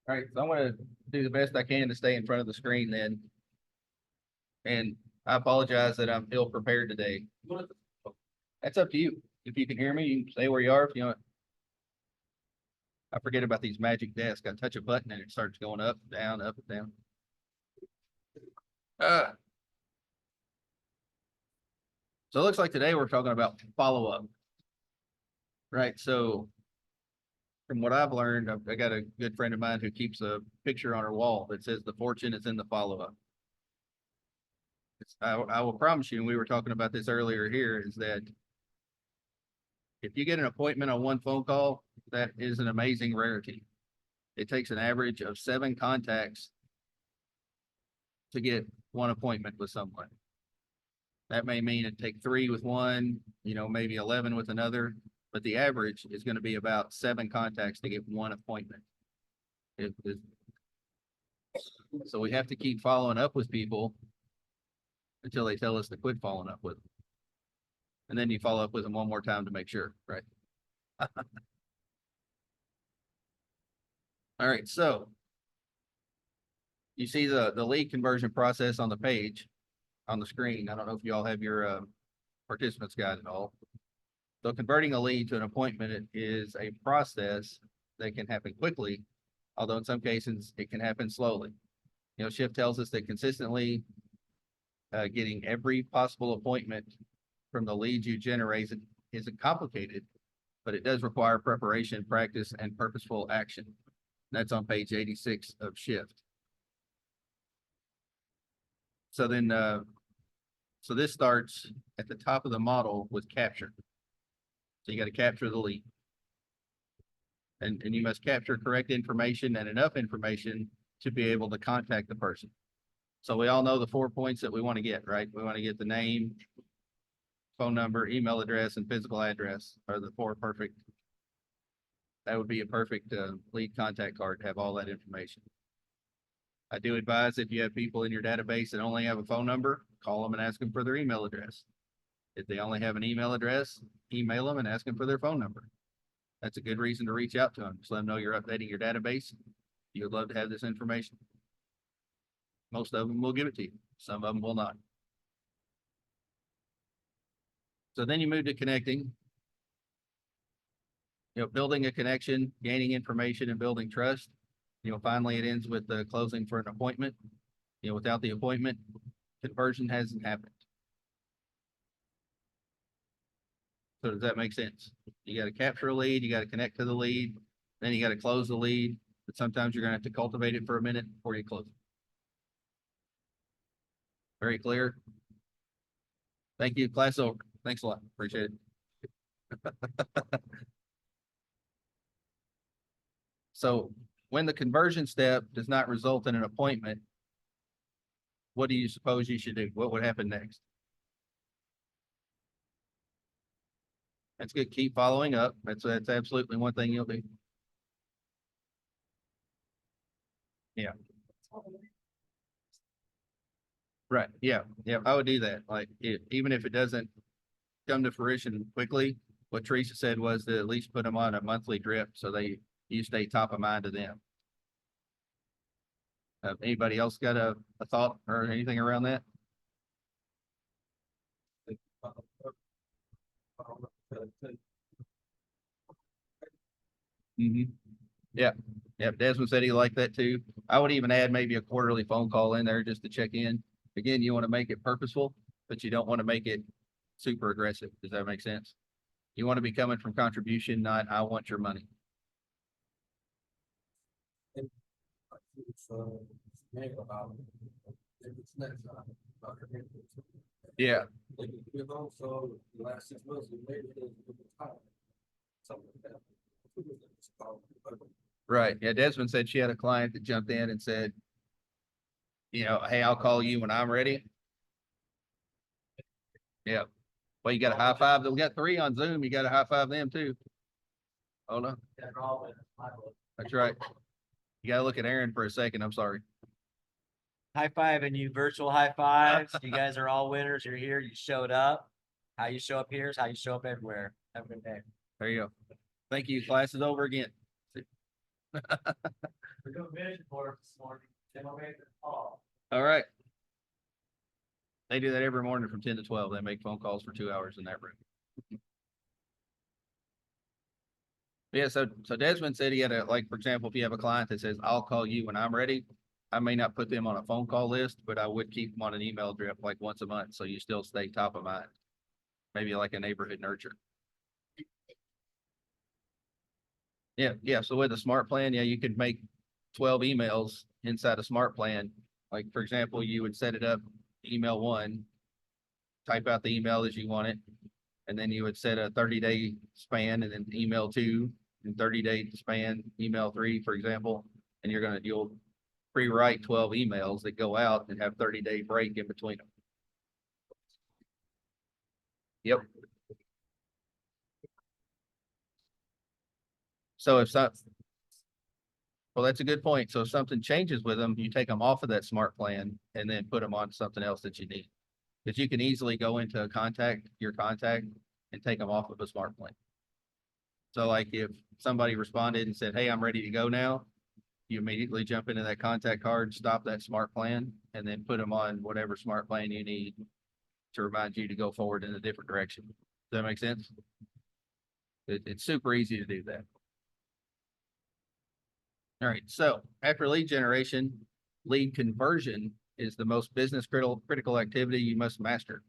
All right, so I'm gonna do the best I can to stay in front of the screen then. And I apologize that I'm ill prepared today. That's up to you. If you can hear me, you can stay where you are. If you want. I forget about these magic desks. I touch a button and it starts going up, down, up, down. So it looks like today we're talking about follow-up. Right, so from what I've learned, I got a good friend of mine who keeps a picture on her wall that says the fortune is in the follow-up. I will promise you, and we were talking about this earlier here, is that if you get an appointment on one phone call, that is an amazing rarity. It takes an average of 7 contacts to get one appointment with someone. That may mean it take 3 with one, maybe 11 with another, but the average is going to be about 7 contacts to get one appointment. So we have to keep following up with people until they tell us to quit following up with them. And then you follow up with them one more time to make sure, right? All right, so you see the lead conversion process on the page, on the screen. I don't know if you all have your participants guide at all. So converting a lead to an appointment is a process that can happen quickly, although in some cases it can happen slowly. Shift tells us that consistently getting every possible appointment from the leads you generate isn't complicated, but it does require preparation, practice, and purposeful action. That's on page 86 of Shift. So then, so this starts at the top of the model with capture. So you got to capture the lead. And you must capture correct information and enough information to be able to contact the person. So we all know the 4 points that we want to get, right? We want to get the name, phone number, email address, and physical address are the 4 perfect. That would be a perfect lead contact card to have all that information. I do advise if you have people in your database that only have a phone number, call them and ask them for their email address. If they only have an email address, email them and ask them for their phone number. That's a good reason to reach out to them. Just let them know you're updating your database. You would love to have this information. Most of them will give it to you. Some of them will not. So then you move to connecting. Building a connection, gaining information, and building trust. Finally it ends with the closing for an appointment. Without the appointment, conversion hasn't happened. So does that make sense? You got to capture a lead, you got to connect to the lead, then you got to close the lead, but sometimes you're going to have to cultivate it for a minute before you close it. Very clear. Thank you. Class over. Thanks a lot. Appreciate it. So when the conversion step does not result in an appointment, what do you suppose you should do? What would happen next? That's good. Keep following up. That's absolutely one thing you'll do. Yeah. Right. Yeah. Yeah. I would do that. Like even if it doesn't come to fruition quickly, what Teresa said was to at least put them on a monthly drip so you stay top of mind to them. Anybody else got a thought or anything around that? Mm-hmm. Yeah. Yeah. Desmond said he liked that too. I would even add maybe a quarterly phone call in there just to check in. Again, you want to make it purposeful, but you don't want to make it super aggressive. Does that make sense? You want to be coming from contribution, not I want your money. Yeah. Right. Yeah. Desmond said she had a client that jumped in and said, hey, I'll call you when I'm ready. Yeah. Well, you got a high five. We got 3 on Zoom. You got to high five them too. Hold on. That's right. You got to look at Aaron for a second. I'm sorry. High five and you virtual high fives. You guys are all winners. You're here. You showed up. How you show up here is how you show up everywhere. Have a good day. There you go. Thank you. Class is over again. We're doing vision boards this morning. Then we'll make the call. All right. They do that every morning from 10 to 12. They make phone calls for 2 hours in that room. Yeah, so Desmond said he had a, like, for example, if you have a client that says, I'll call you when I'm ready, I may not put them on a phone call list, but I would keep them on an email drip like once a month, so you still stay top of mind. Maybe like a neighborhood nurture. Yeah, so with a smart plan, yeah, you could make 12 emails inside a smart plan. Like, for example, you would set it up, email 1, type out the email as you want it, and then you would set a 30-day span, and then email 2, and 30-day span, email 3, for example, and you'll pre-write 12 emails that go out and have 30-day break in between them. Yep. So well, that's a good point. So if something changes with them, you take them off of that smart plan and then put them on something else that you need. Because you can easily go into your contact and take them off of a smart plan. So like if somebody responded and said, hey, I'm ready to go now, you immediately jump into that contact card, stop that smart plan, and then put them on whatever smart plan you need to remind you to go forward in a different direction. Does that make sense? It's super easy to do that. All right, so after lead generation, lead conversion is the most business critical activity you must master.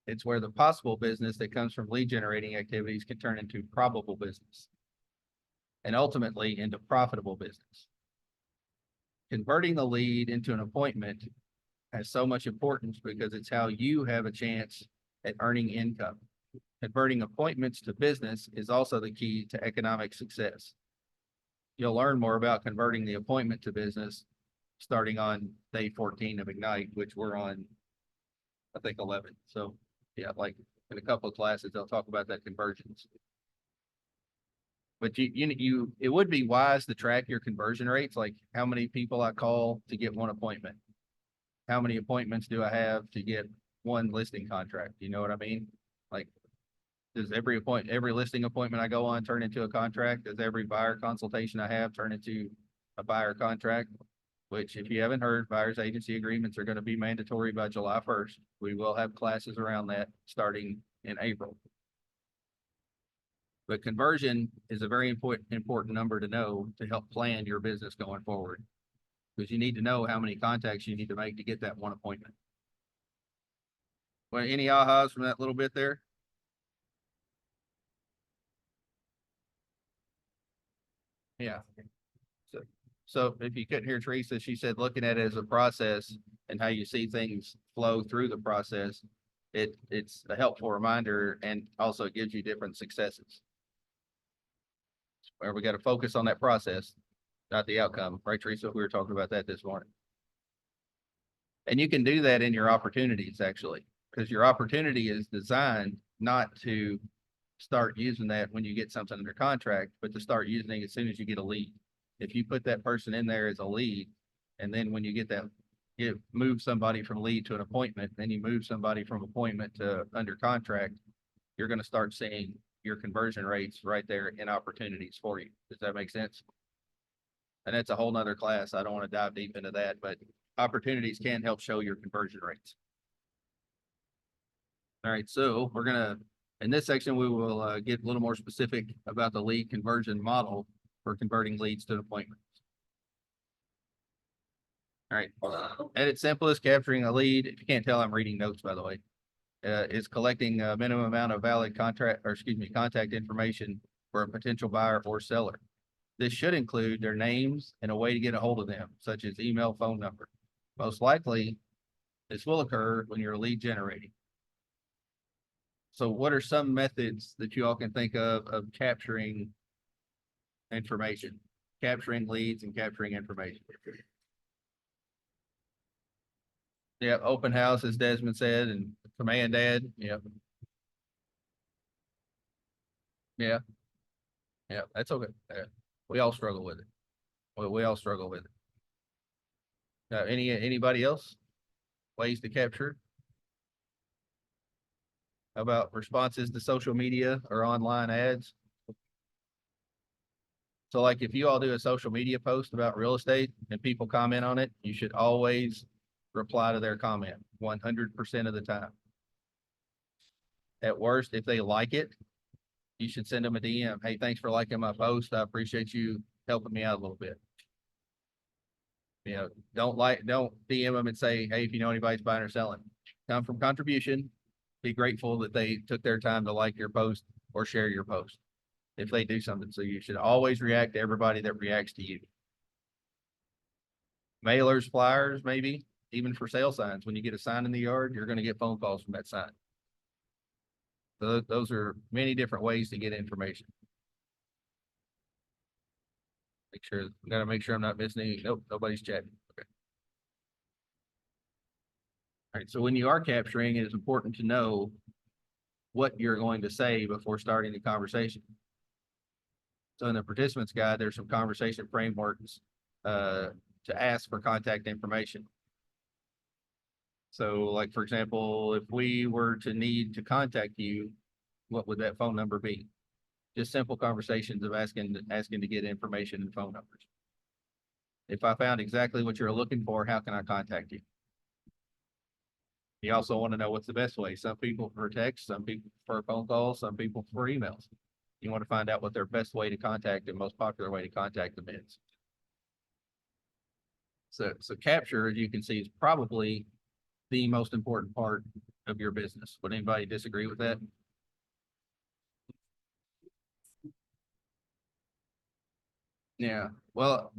It's where the possible business that comes from lead generating activities can turn into probable business and ultimately into profitable business. Converting the lead into an appointment has so much importance because it's how you have a chance at earning income. Converting appointments to business is also the key to economic success. You'll learn more about converting the appointment to business starting on day 14 of Ignite, which we're on, I think, 11. So yeah, like in a couple of classes, they'll talk about that conversions. But it would be wise to track your conversion rates, like how many people I call to get one appointment. How many appointments do I have to get one listing contract? You know what I mean? Like, does every listing appointment I go on turn into a contract? Does every buyer consultation I have turn into a buyer contract? Which, if you haven't heard, buyer's agency agreements are going to be mandatory by July 1st. We will have classes around that starting in April. But conversion is a very important number to know to help plan your business going forward, because you need to know how many contacts you need to make to get that one appointment. Well, any ahas from that little bit there? Yeah. So if you couldn't hear Teresa, she said looking at it as a process and how you see things flow through the process, it's a helpful reminder, and also it gives you different successes. Where we got to focus on that process, not the outcome, right, Teresa? We were talking about that this morning. And you can do that in your opportunities, actually, because your opportunity is designed not to start using that when you get something under contract, but to start using it as soon as you get a lead. If you put that person in there as a lead, and then when you get that, you move somebody from lead to an appointment, then you move somebody from appointment to under contract, you're going to start seeing your conversion rates right there in opportunities for you. Does that make sense? And that's a whole nother class. I don't want to dive deep into that, but opportunities can help show your conversion rates. All right, so we're gonna, in this section, we will get a little more specific about the lead conversion model for converting leads to appointments. All right, at its simplest, capturing a lead, if you can't tell, I'm reading notes, by the way, is collecting a minimum amount of valid contact information for a potential buyer or seller. This should include their names and a way to get a hold of them, such as email, phone number. Most likely, this will occur when you're lead generating. So what are some methods that you all can think of capturing information, capturing leads and capturing information? Yeah, open house, as Desmond said, and command ad. Yeah. Yeah. Yeah, that's okay. We all struggle with it. We all struggle with it. Anybody else? Ways to capture? How about responses to social media or online ads? So like if you all do a social media post about real estate and people comment on it, you should always reply to their comment 100% of the time. At worst, if they like it, you should send them a DM. Hey, thanks for liking my post. I appreciate you helping me out a little bit. You know, don't DM them and say, hey, if you know anybody's buying or selling, come from contribution. Be grateful that they took their time to like your post or share your post if they do something. So you should always react to everybody that reacts to you. Mailers, flyers, maybe even for sale signs. When you get a sign in the yard, you're going to get phone calls from that sign. So those are many different ways to get information. Got to make sure I'm not missing any. Nope, nobody's chatting. Okay. All right. So when you are capturing, it is important to know what you're going to say before starting the conversation. So in the participants guide, there's some conversation frameworks to ask for contact information. So like, for example, if we were to need to contact you, what would that phone number be? Just simple conversations of asking to get information and phone numbers. If I found exactly what you're looking for, how can I contact you? You also want to know what's the best way. Some people prefer text, some people prefer phone calls, some people prefer emails. You want to find out what their best way to contact and most popular way to contact them is. So capture, as you can see, is probably the most important part of your business. Would anybody disagree with that? Yeah, well,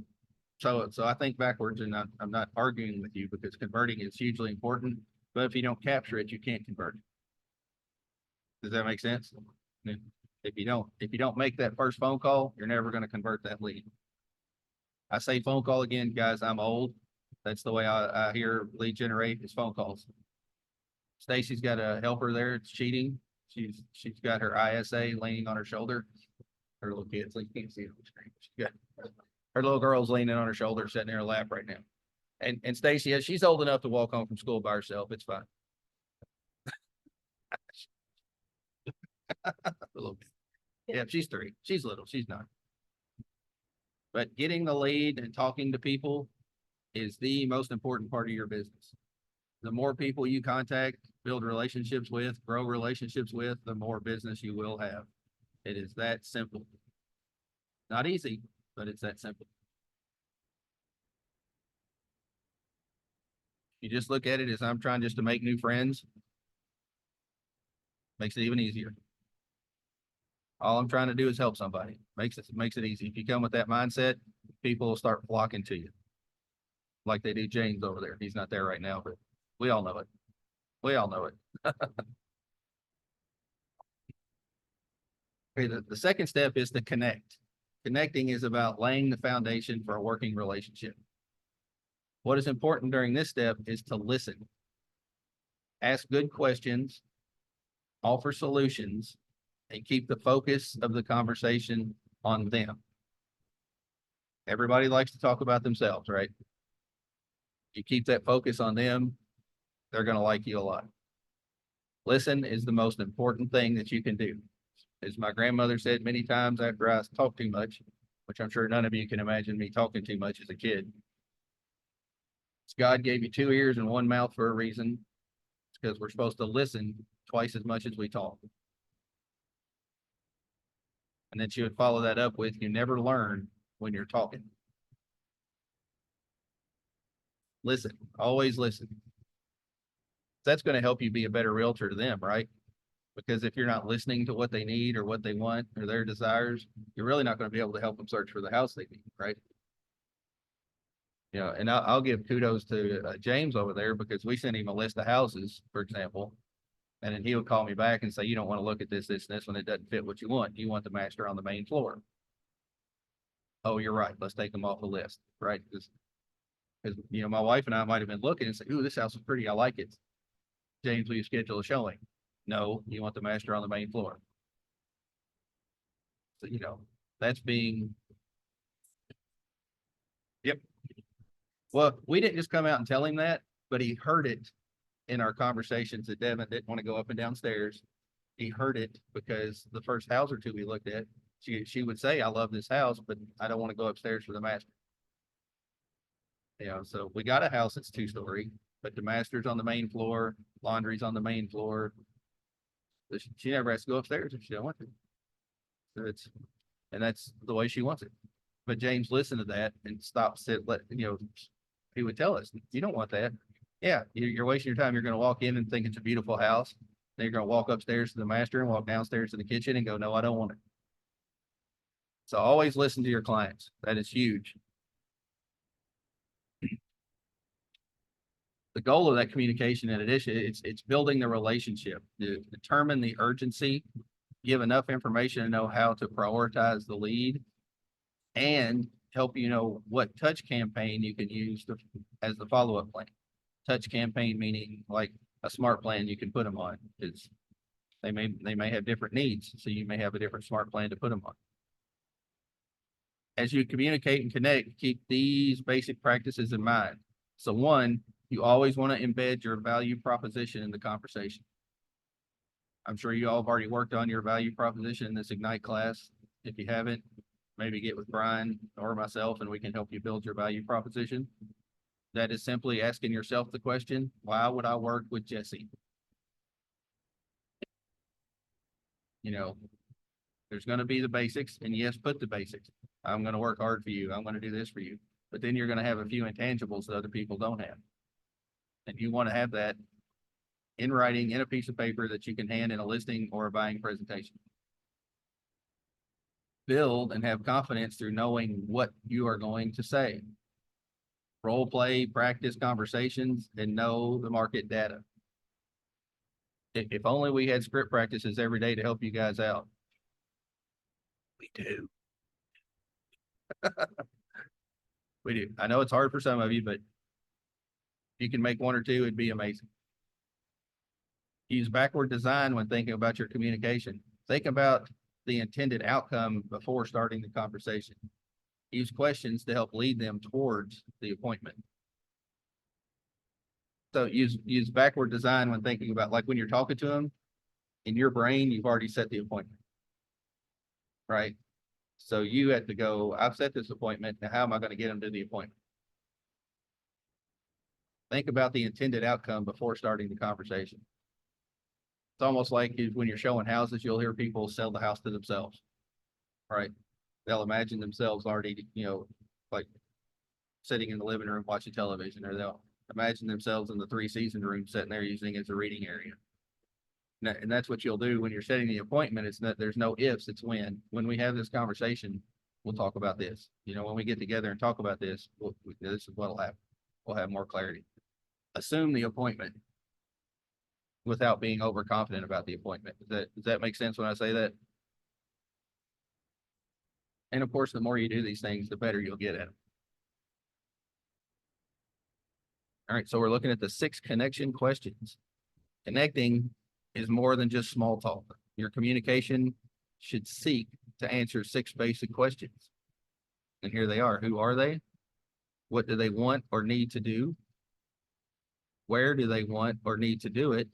so I think backwards, and I'm not arguing with you because converting is hugely important, but if you don't capture it, you can't convert it. Does that make sense? If you don't make that first phone call, you're never going to convert that lead. I say phone call again, guys, I'm old. That's the way I hear lead generate is phone calls. Stacy's got a helper there. It's cheating. She's got her ISA leaning on her shoulder. Her little kids, like you can't see it on the screen. She got her little girl's leaning on her shoulder, sitting in her lap right now. And Stacy, she's old enough to walk home from school by herself. It's fine. A little bit. Yeah, she's 3. She's little. She's not. But getting the lead and talking to people is the most important part of your business. The more people you contact, build relationships with, grow relationships with, the more business you will have. It is that simple. Not easy, but it's that simple. You just look at it as I'm trying just to make new friends. Makes it even easier. All I'm trying to do is help somebody. Makes it easy. If you come with that mindset, people will start flocking to you. Like they do James over there. He's not there right now, but we all know it. We all know it. Okay, the second step is to connect. Connecting is about laying the foundation for a working relationship. What is important during this step is to listen. Ask good questions, offer solutions, and keep the focus of the conversation on them. Everybody likes to talk about themselves, right? You keep that focus on them, they're going to like you a lot. Listen is the most important thing that you can do. As my grandmother said many times after I talk too much, which I'm sure none of you can imagine me talking too much as a kid. God gave you 2 ears and 1 mouth for a reason. It's because we're supposed to listen twice as much as we talk. And then she would follow that up with, you never learn when you're talking. Listen, always listen. That's going to help you be a better realtor to them, right? Because if you're not listening to what they need or what they want or their desires, you're really not going to be able to help them search for the house they need, right? You know, and I'll give kudos to James over there because we sent him a list of houses, for example, and then he would call me back and say, you don't want to look at this, this, and this when it doesn't fit what you want. You want the master on the main floor. Oh, you're right. Let's take them off the list, right? Because you know, my wife and I might have been looking and say, ooh, this house is pretty. I like it. James, will you schedule a showing? No, you want the master on the main floor. So, you know, that's being, yep. Well, we didn't just come out and tell him that, but he heard it in our conversations that Devin didn't want to go up and down stairs. He heard it because the first house or two we looked at, she would say, I love this house, but I don't want to go upstairs for the master. You know, so we got a house that's 2-story, but the master's on the main floor, laundry's on the main floor. So she never has to go upstairs if she don't want to. So and that's the way she wants it. But James listened to that and stopped, he would tell us, you don't want that. Yeah, you're wasting your time. You're going to walk in and think it's a beautiful house. Then you're going to walk upstairs to the master and walk downstairs to the kitchen and go, no, I don't want it. So always listen to your clients. That is huge. The goal of that communication, in addition, it's building the relationship, to determine the urgency, give enough information to know how to prioritize the lead, and help you know what touch campaign you can use as the follow-up plan. Touch campaign meaning like a smart plan you can put them on, because they may have different needs, so you may have a different smart plan to put them on. As you communicate and connect, keep these basic practices in mind. So one, you always want to embed your value proposition in the conversation. I'm sure you all have already worked on your value proposition in this Ignite class. If you haven't, maybe get with Brian or myself and we can help you build your value proposition. That is simply asking yourself the question, why would I work with Jesse? You know, there's going to be the basics, and yes, put the basics. I'm going to work hard for you. I'm going to do this for you. But then you're going to have a few intangibles that other people don't have. And you want to have that in writing in a piece of paper that you can hand in a listing or a buying presentation. Build and have confidence through knowing what you are going to say. Role play, practice conversations, and know the market data. If only we had script practices every day to help you guys out. We do. We do. I know it's hard for some of you, but if you can make one or two, it'd be amazing. Use backward design when thinking about your communication. Think about the intended outcome before starting the conversation. Use questions to help lead them towards the appointment. So use backward design when thinking about, like when you're talking to them, in your brain, you've already set the appointment, right? So you have to go, I've set this appointment. Now, how am I going to get them to the appointment? Think about the intended outcome before starting the conversation. It's almost like when you're showing houses, you'll hear people sell the house to themselves, right? They'll imagine themselves already, like sitting in the living room watching television, or they'll imagine themselves in the 3-season room sitting there using it as a reading area. And that's what you'll do when you're setting the appointment. It's that there's no ifs, it's when. When we have this conversation, we'll talk about this. When we get together and talk about this, this is what'll happen. We'll have more clarity. Assume the appointment without being overconfident about the appointment. Does that make sense when I say that? And of course, the more you do these things, the better you'll get at them. All right, so we're looking at the 6 connection questions. Connecting is more than just small talk. Your communication should seek to answer 6 basic questions. And here they are. Who are they? What do they want or need to do? Where do they want or need to do it?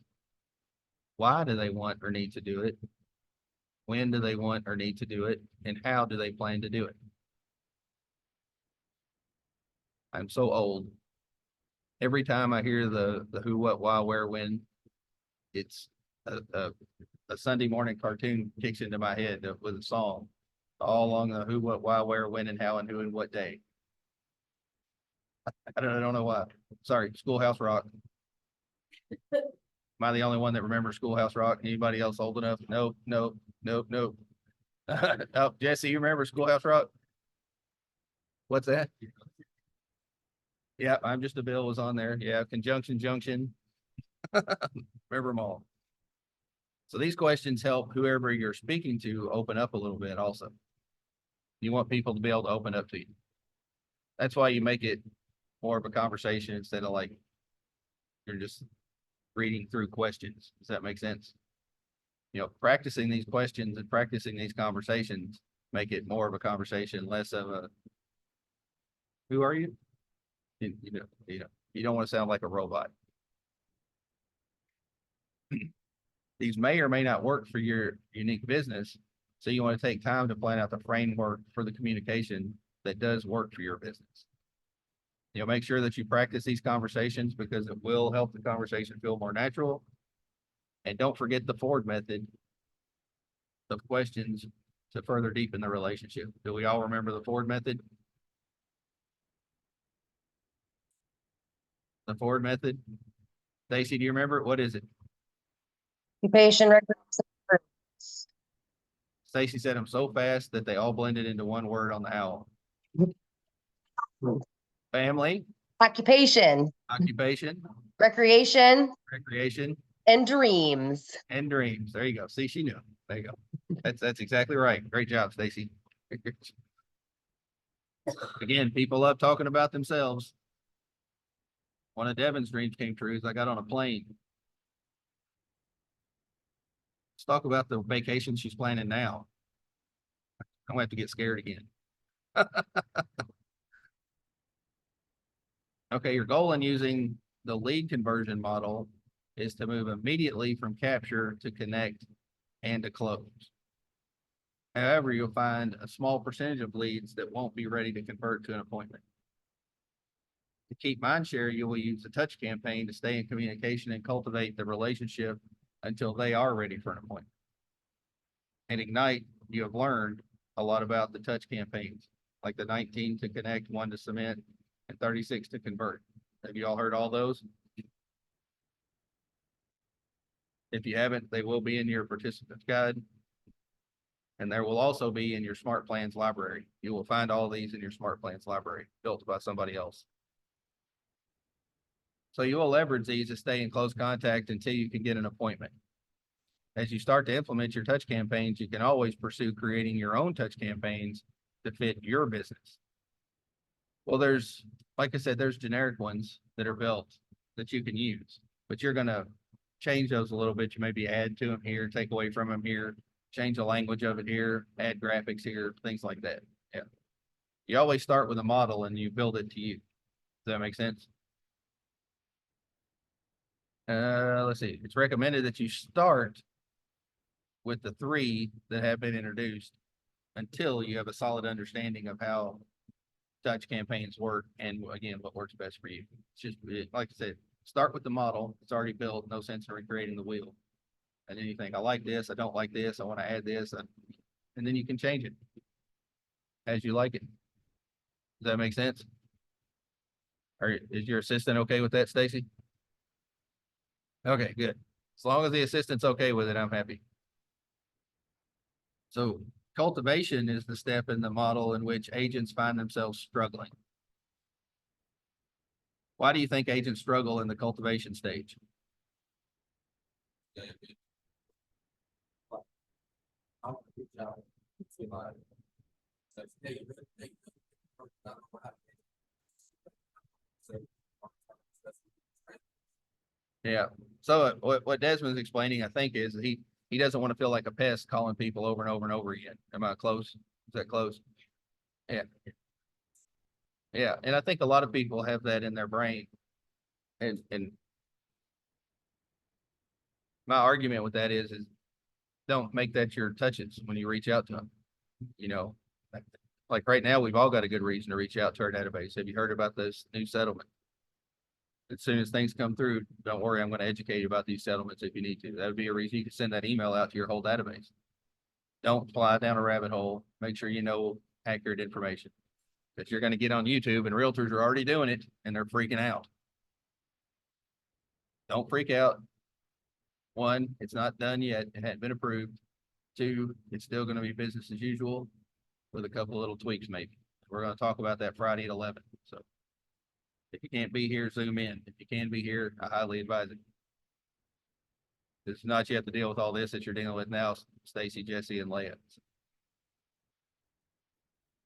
Why do they want or need to do it? When do they want or need to do it? And how do they plan to do it? I'm so old. Every time I hear the who, what, why, where, when, it's a Sunday morning cartoon kicks into my head with a song all along the who, what, why, where, when, and how, and who, and what day. I don't know why. Sorry, Schoolhouse Rock. Am I the only one that remembers Schoolhouse Rock? Anybody else old enough? Nope. Oh, Jesse, you remember Schoolhouse Rock? What's that? Yeah, I'm just a Bill was on there. Yeah, conjunction, junction. Remember them all. So these questions help whoever you're speaking to open up a little bit also. You want people to be able to open up to you. That's why you make it more of a conversation instead of like you're just reading through questions. Does that make sense? Practicing these questions and practicing these conversations make it more of a conversation, less of a, who are you? You don't want to sound like a robot. These may or may not work for your unique business. So you want to take time to plan out the framework for the communication that does work for your business. Make sure that you practice these conversations because it will help the conversation feel more natural. And don't forget the Ford method of questions to further deepen the relationship. Do we all remember the Ford method? The Ford method? Stacy, do you remember it? What is it? Occupation, recreation. Stacy said them so fast that they all blended into one word on the owl. Family, Occupation, occupation, recreation, recreation, and dreams. and dreams. There you go. See, she knew. There you go. That's exactly right. Great job, Stacy. Again, people love talking about themselves. One of Devin's dreams came true is I got on a plane. Let's talk about the vacation she's planning now. I'm gonna have to get scared again. Okay, your goal in using the lead conversion model is to move immediately from capture to connect and to close. However, you'll find a small percentage of leads that won't be ready to convert to an appointment. To keep mind share, you will use the touch campaign to stay in communication and cultivate the relationship until they are ready for an appointment. And Ignite, you have learned a lot about the touch campaigns, like the 19 to connect, 1 to cement, and 36 to convert. Have you all heard all those? If you haven't, they will be in your participants guide. And there will also be in your Smart Plans library. You will find all these in your Smart Plans library, built by somebody else. So you will leverage these to stay in close contact until you can get an appointment. As you start to implement your touch campaigns, you can always pursue creating your own touch campaigns to fit your business. Well, like I said, there's generic ones that are built that you can use, but you're going to change those a little bit. You maybe add to them here, take away from them here, change the language of it here, add graphics here, things like that. Yeah. You always start with a model and you build it to you. Does that make sense? Let's see. It's recommended that you start with the 3 that have been introduced until you have a solid understanding of how touch campaigns work and again, what works best for you. It's just, like I said, start with the model. It's already built. No sense in recreating the wheel. And then you think, I like this. I don't like this. I want to add this. And then you can change it as you like it. Does that make sense? Or is your assistant okay with that, Stacy? Okay, good. As long as the assistant's okay with it, I'm happy. So cultivation is the step in the model in which agents find themselves struggling. Why do you think agents struggle in the cultivation stage? Yeah. So what Desmond's explaining, I think, is he doesn't want to feel like a pest calling people over and over and over again. Am I close? Is that close? Yeah. Yeah. And I think a lot of people have that in their brain. And my argument with that is don't make that your touches when you reach out to them. Like right now, we've all got a good reason to reach out to our database. Have you heard about this new settlement? As soon as things come through, don't worry, I'm going to educate you about these settlements if you need to. That would be a reason you can send that email out to your whole database. Don't fly down a rabbit hole. Make sure you know accurate information. Because you're going to get on YouTube and realtors are already doing it and they're freaking out. Don't freak out. 1, it's not done yet. It hadn't been approved. 2, it's still going to be business as usual with a couple of little tweaks maybe. We're going to talk about that Friday at 11. So if you can't be here, Zoom in. If you can be here, I highly advise it. It's not you have to deal with all this that you're dealing with now, Stacy, Jesse, and Leah.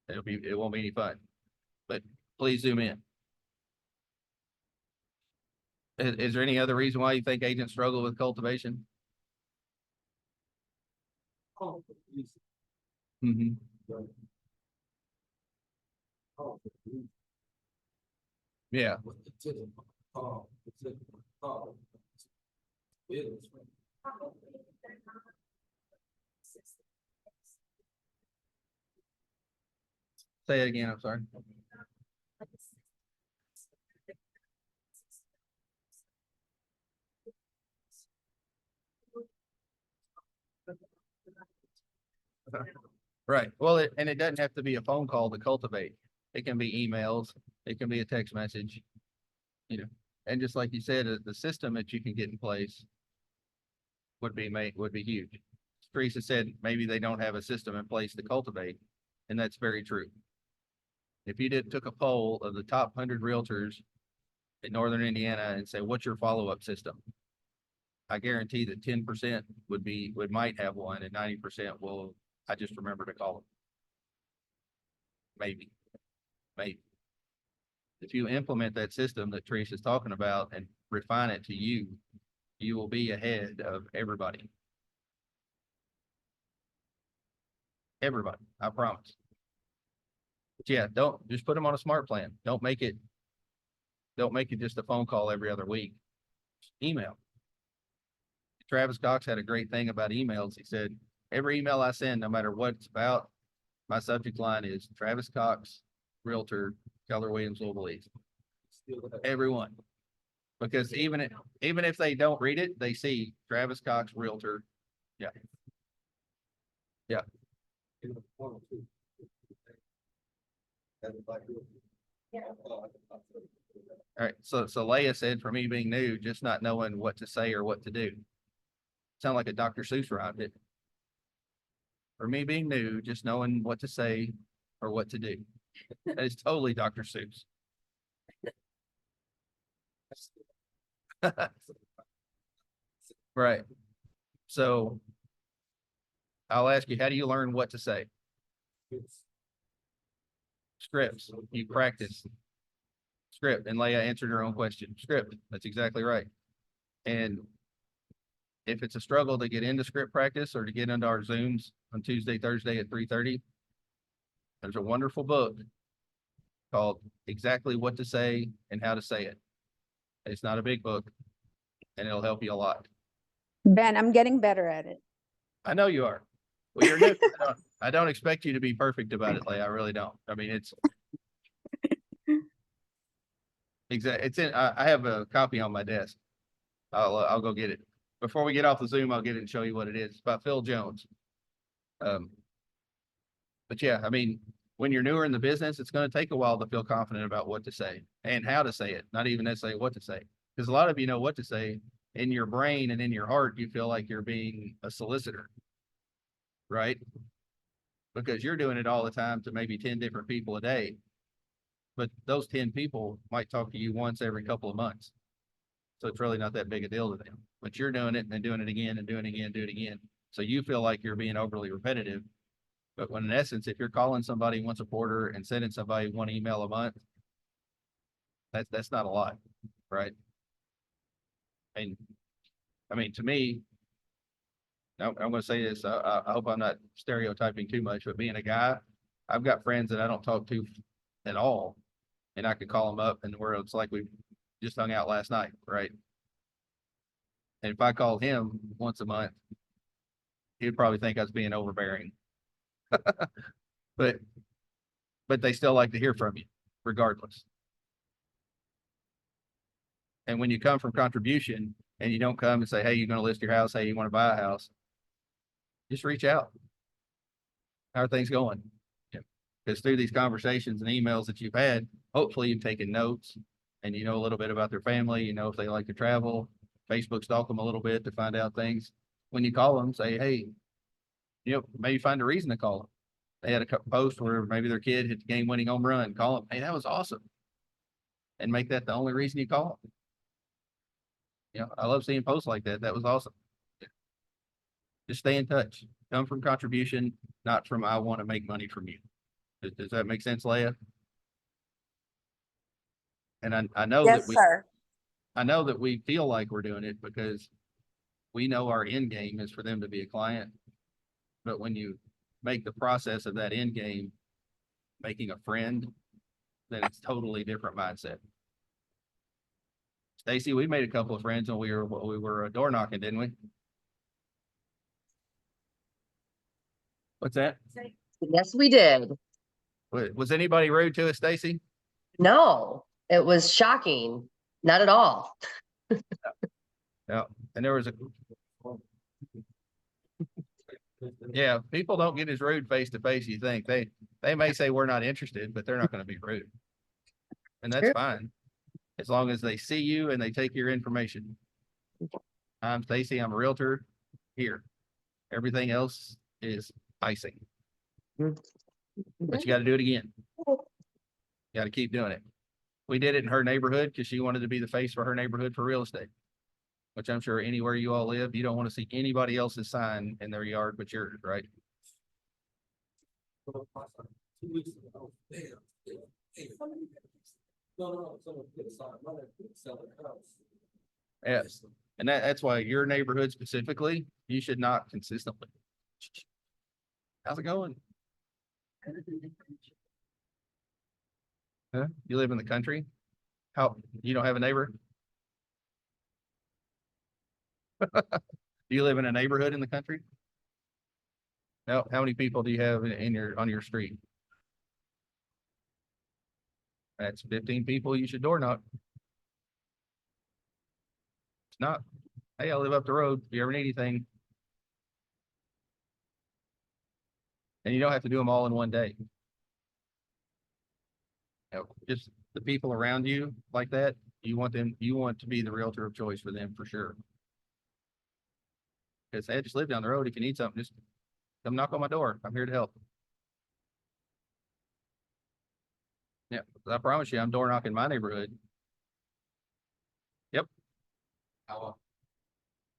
It won't be any fun. But please zoom in. Is there any other reason why you think agents struggle with cultivation? Mm-hmm. Yeah. Say it again, I'm sorry. Right, well, and it doesn't have to be a phone call to cultivate. It can be emails, it can be a text message. You know, and just like you said, the system that you can get in place would be huge. Teresa said maybe they don't have a system in place to cultivate, and that's very true. If you took a poll of the top 100 realtors in northern Indiana and say, what's your follow-up system? I guarantee that 10% might have one, and 90% will, I just remember to call them. Maybe. If you implement that system that Teresa's talking about and refine it to you, you will be ahead of everybody. Everybody, I promise. But yeah, don't just put them on a smart plan. Don't make it just a phone call every other week. Just email. Travis Cox had a great thing about emails. He said, every email I send, no matter what it's about, my subject line is Travis Cox, Realtor, Keller Williams, Louisville East. Everyone. Because even if they don't read it, they see Travis Cox, Realtor. Yeah. Yeah. All right. So Leah said, for me being new, just not knowing what to say or what to do. Sound like a Dr. Seuss rhyme, didn't it? For me being new, just knowing what to say or what to do. That is totally Dr. Seuss. Right. So I'll ask you, how do you learn what to say? Scripts. You practice. Script. And Leah answered her own question. Script. That's exactly right. And if it's a struggle to get into script practice or to get into our Zooms on Tuesday, Thursday at 3:30, there's a wonderful book called Exactly What to Say and How to Say It. It's not a big book, and it'll help you a lot. Ben, I'm getting better at it. I know you are. Well, you're new. I don't expect you to be perfect about it, Leigh. I really don't. I mean, it's exactly. It's in. I have a copy on my desk. I'll go get it before we get off the Zoom. I'll get it and show you what it is. It's by Phil Jones. But yeah, I mean, when you're newer in the business, it's going to take a while to feel confident about what to say and how to say it. Not even necessarily what to say, because a lot of you know what to say in your brain and in your heart. You feel like you're being a solicitor, right? Because you're doing it all the time to maybe 10 different people a day. But those 10 people might talk to you once every couple of months. So it's really not that big a deal to them. But you're doing it and doing it again and doing it again, do it again. So you feel like you're being overly repetitive. But when in essence, if you're calling somebody once a quarter and sending somebody one email a month, that's not a lot, right? And I mean, to me, I'm going to say this. I hope I'm not stereotyping too much, but being a guy, I've got friends that I don't talk to at all, and I could call them up, and it's like we just hung out last night, right? And if I called him once a month, he'd probably think I was being overbearing. But they still like to hear from you, regardless. And when you come from contribution and you don't come and say, hey, you're going to list your house, hey, you want to buy a house, just reach out. How are things going? Because through these conversations and emails that you've had, hopefully you've taken notes and you know a little bit about their family, you know if they like to travel, Facebook stalk them a little bit to find out things. When you call them, say, hey, maybe find a reason to call them. They had a post where maybe their kid hit the game-winning home run. Call them, hey, that was awesome. And make that the only reason you call them. I love seeing posts like that. That was awesome. Just stay in touch. Come from contribution, not from I want to make money from you. Does that make sense, Leah? And I know Yes, sir. I know that we feel like we're doing it because we know our end game is for them to be a client. But when you make the process of that end game making a friend, then it's totally different mindset. Stacy, we made a couple of friends when we were door knocking, didn't we? What's that? Yes, we did. Was anybody rude to us, Stacy? No, it was shocking. Not at all. No, and there was a. Yeah, people don't get as rude face to face. You think they may say we're not interested, but they're not going to be rude, and that's True. fine as long as they see you and they take your information. I'm Stacy. I'm a realtor here. Everything else is icing, but you got to do it again. Got to keep doing it. We did it in her neighborhood because she wanted to be the face for her neighborhood for real estate, which I'm sure anywhere you all live, you don't want to see anybody else's sign in their yard but yours, right? Yes, and that's why your neighborhood specifically, you should not consistently. How's it going? Huh? You live in the country? How, you don't have a neighbor? Do you live in a neighborhood in the country? No, how many people do you have in your, on your street? That's 15 people you should door knock. It's not, hey, I live up the road. If you ever need anything. And you don't have to do them all in one day. You know, just the people around you like that, you want to be the realtor of choice for them for sure. Because hey, just live down the road. If you need something, just come knock on my door. I'm here to help. Yeah, I promise you, I'm door knocking my neighborhood. Yep.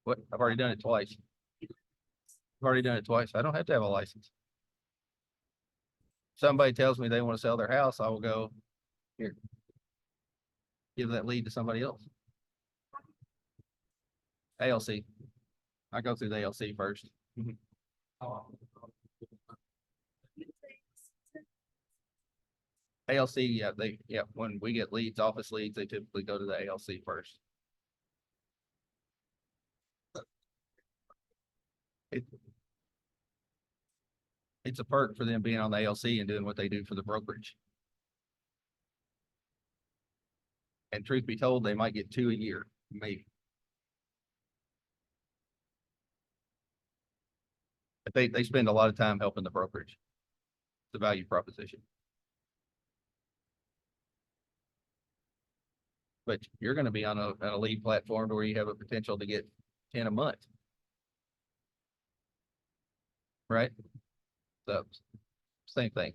What? I've already done it twice. I've already done it twice. I don't have to have a license. Somebody tells me they want to sell their house, I will go, here, give that lead to somebody else. ALC. I go through the ALC first. ALC, yeah, when we get leads, office leads, they typically go to the ALC first. It's a perk for them being on the ALC and doing what they do for the brokerage. And truth be told, they might get 2 a year, maybe. But they spend a lot of time helping the brokerage. The value proposition. But you're going to be on a lead platform where you have a potential to get 10 a month. Right? So same thing.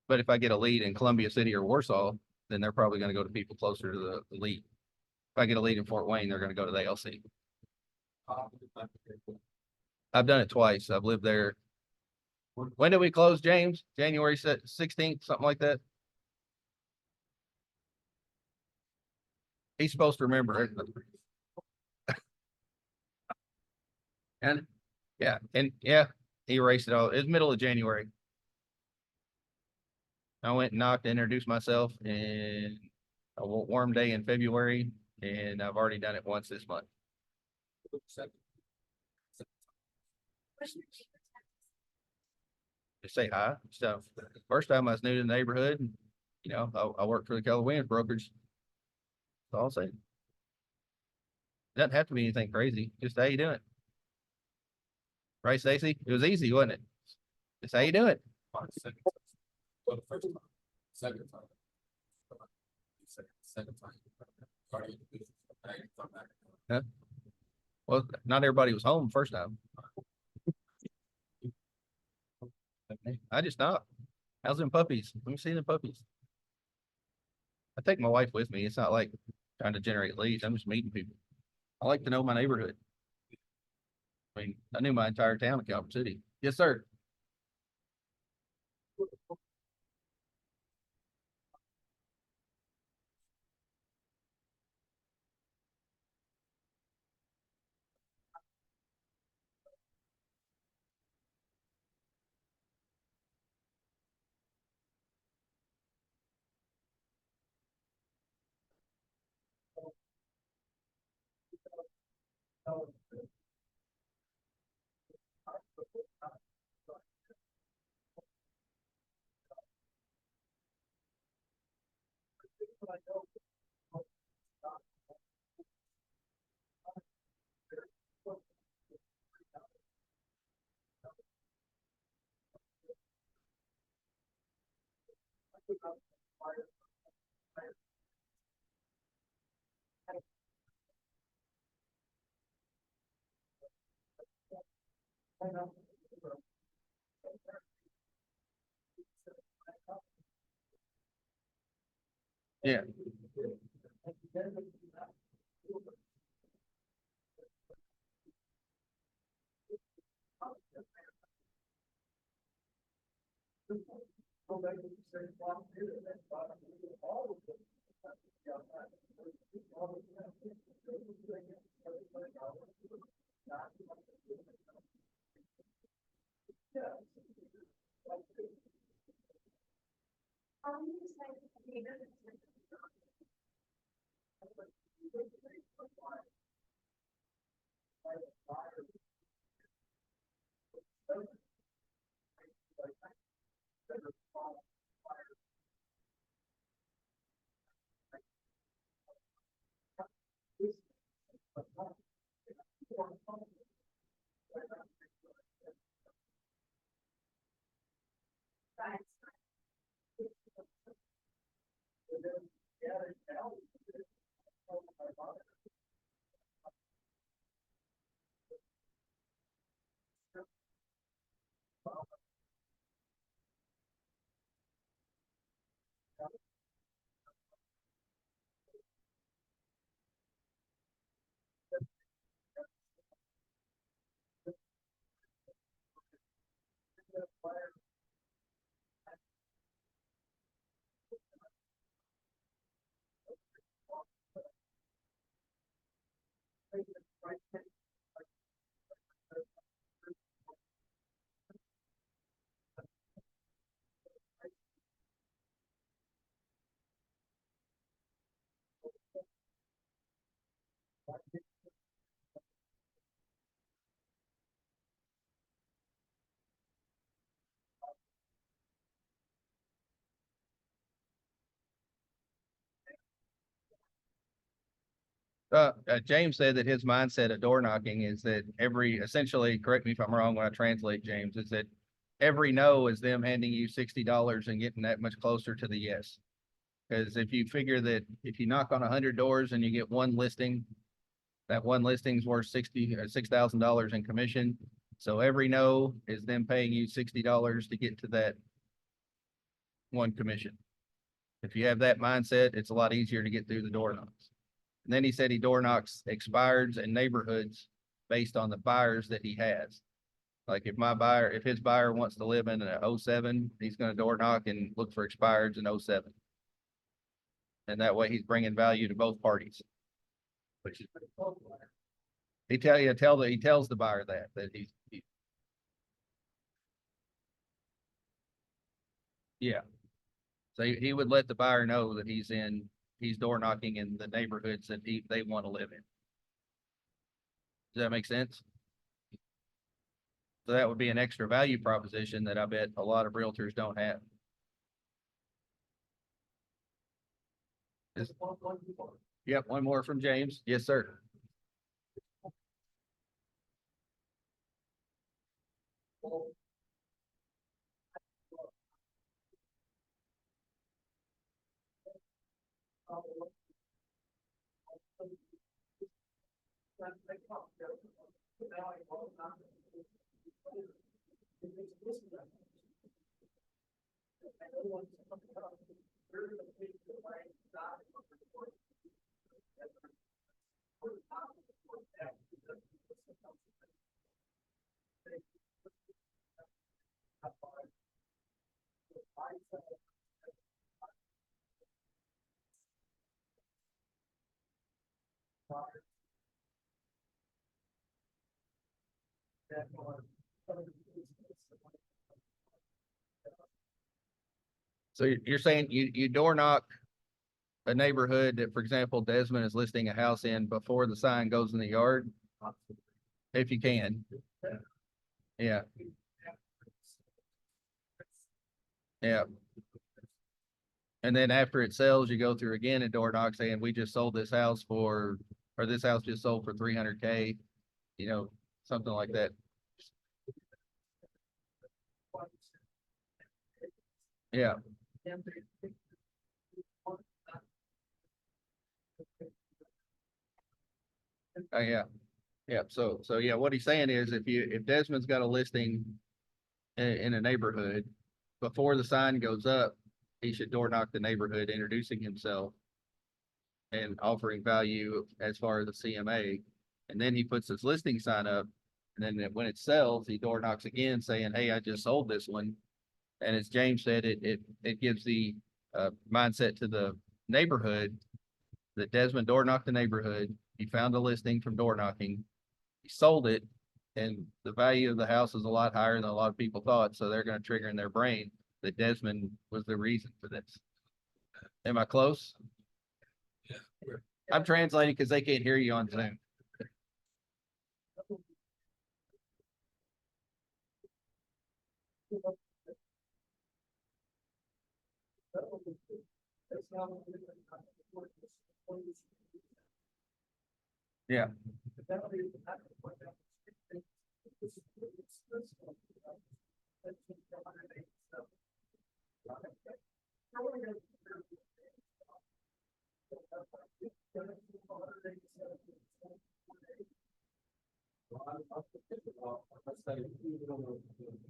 But if I get a lead in Columbia City or Warsaw, then they're probably going to go to people closer to the lead. If I get a lead in Fort Wayne, they're going to go to the ALC. I've done it twice. I've lived there. When did we close, James? January 16th, something like that. He's supposed to remember it. And yeah, he erased it all. It was middle of January. I went and knocked, introduced myself, and a warm day in February, and I've already done it once this month. Just say hi. So first time I was new to the neighborhood, and, you know, I worked for the Keller Williams brokerage. That's all I'll say. Doesn't have to be anything crazy. Just how you doing? Right, Stacy? It was easy, wasn't it? Just how you doing? Huh? Well, not everybody was home first time. I just stopped. How's them puppies? Let me see the puppies. I take my wife with me. It's not like trying to generate leads. I'm just meeting people. I like to know my neighborhood. I mean, I knew my entire town in Calvert City. Yes, sir. Yeah. James said that his mindset of door knocking is that essentially, correct me if I'm wrong when I translate, James, is that every no is them handing you $60 and getting that much closer to the yes. Because if you figure that if you knock on 100 doors and you get one listing, that one listing's worth $6,000 in commission. So every no is them paying you $60 to get to that one commission. If you have that mindset, it's a lot easier to get through the door knocks. And then he said he door knocks expireds and neighborhoods based on the buyers that he has. Like if his buyer wants to live in an 07, he's going to door knock and look for expireds in 07. And that way he's bringing value to both parties. Which is he tells the buyer that yeah. So he would let the buyer know that he's door knocking in the neighborhoods that they want to live in. Does that make sense? So that would be an extra value proposition that I bet a lot of realtors don't have. Yep, one more from James. Yes, sir. So you're saying you door knock a neighborhood that, for example, Desmond is listing a house in before the sign goes in the yard? If you can. Yeah. Yeah. And then after it sells, you go through again and door knock saying, we just sold this house for, or this house just sold for 300K, you know, something like that. Yeah. Yeah. Yeah. So yeah, what he's saying is if Desmond's got a listing in a neighborhood, before the sign goes up, he should door knock the neighborhood, introducing himself and offering value as far as the CMA. And then he puts his listing sign up. And then when it sells, he door knocks again saying, hey, I just sold this one. And as James said, it gives the mindset to the neighborhood that Desmond door knocked the neighborhood. He found a listing from door knocking. He sold it, and the value of the house is a lot higher than a lot of people thought. So they're going to trigger in their brain that Desmond was the reason for this. Am I close? I'm translating because they can't hear you on Zoom. Yeah.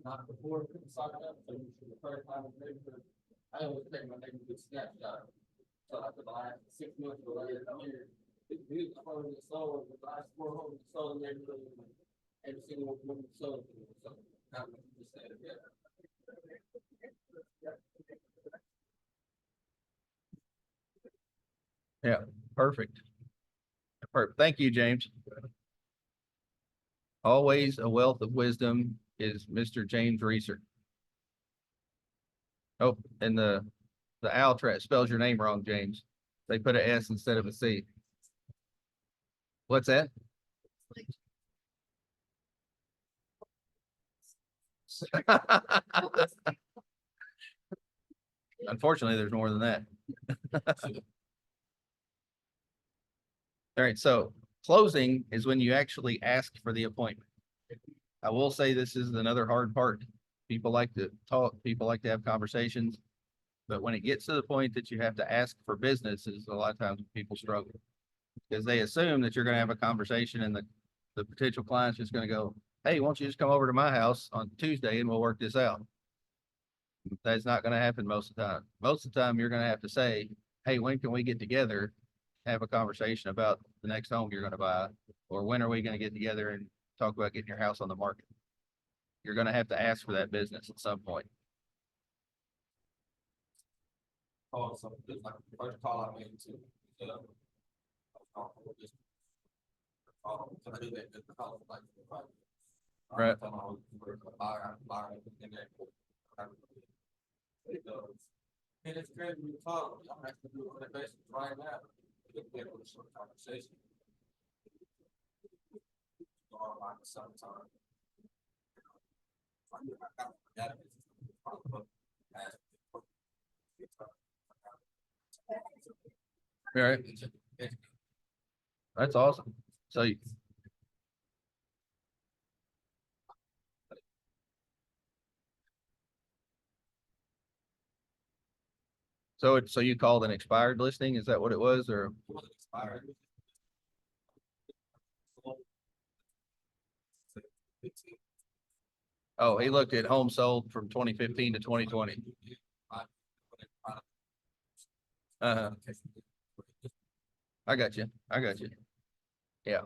Not before the sign up, so you should the first time in the neighborhood. I always take my neighborhood snapshot. So after the last 6 months or last year, it's beautiful homes and sold, the last 4 homes sold in the neighborhood. Every single one sold. So now we can just say it again. Yeah, perfect. Perfect. Thank you, James. Always a wealth of wisdom is Mr. James Reeser. Oh, and the owl trap spells your name wrong, James. They put an S instead of a C. What's that? Unfortunately, there's more than that. All right, so closing is when you actually ask for the appointment. I will say this is another hard part. People like to talk, people like to have conversations, but when it gets to the point that you have to ask for business, is a lot of times people struggle because they assume that you're going to have a conversation and the potential client's just going to go, hey, why don't you just come over to my house on Tuesday and we'll work this out. That's not going to happen most of the time. Most of the time, you're going to have to say, hey, when can we get together, have a conversation about the next home you're going to buy, or when are we going to get together and talk about getting your house on the market? You're going to have to ask for that business at some point. Oh, so this is like the first call I made to, I was talking with this. I do that just because of like. Right. I was a buyer in that. And it's great when you talk, I'm actually doing on that basis right now. Get able to sort of conversation. Like sometime. All right. That's awesome. So so you called an expired listing? Is that what it was, or? Oh, he looked at home sold from 2015 to 2020. Uh-huh. I got you. Yeah.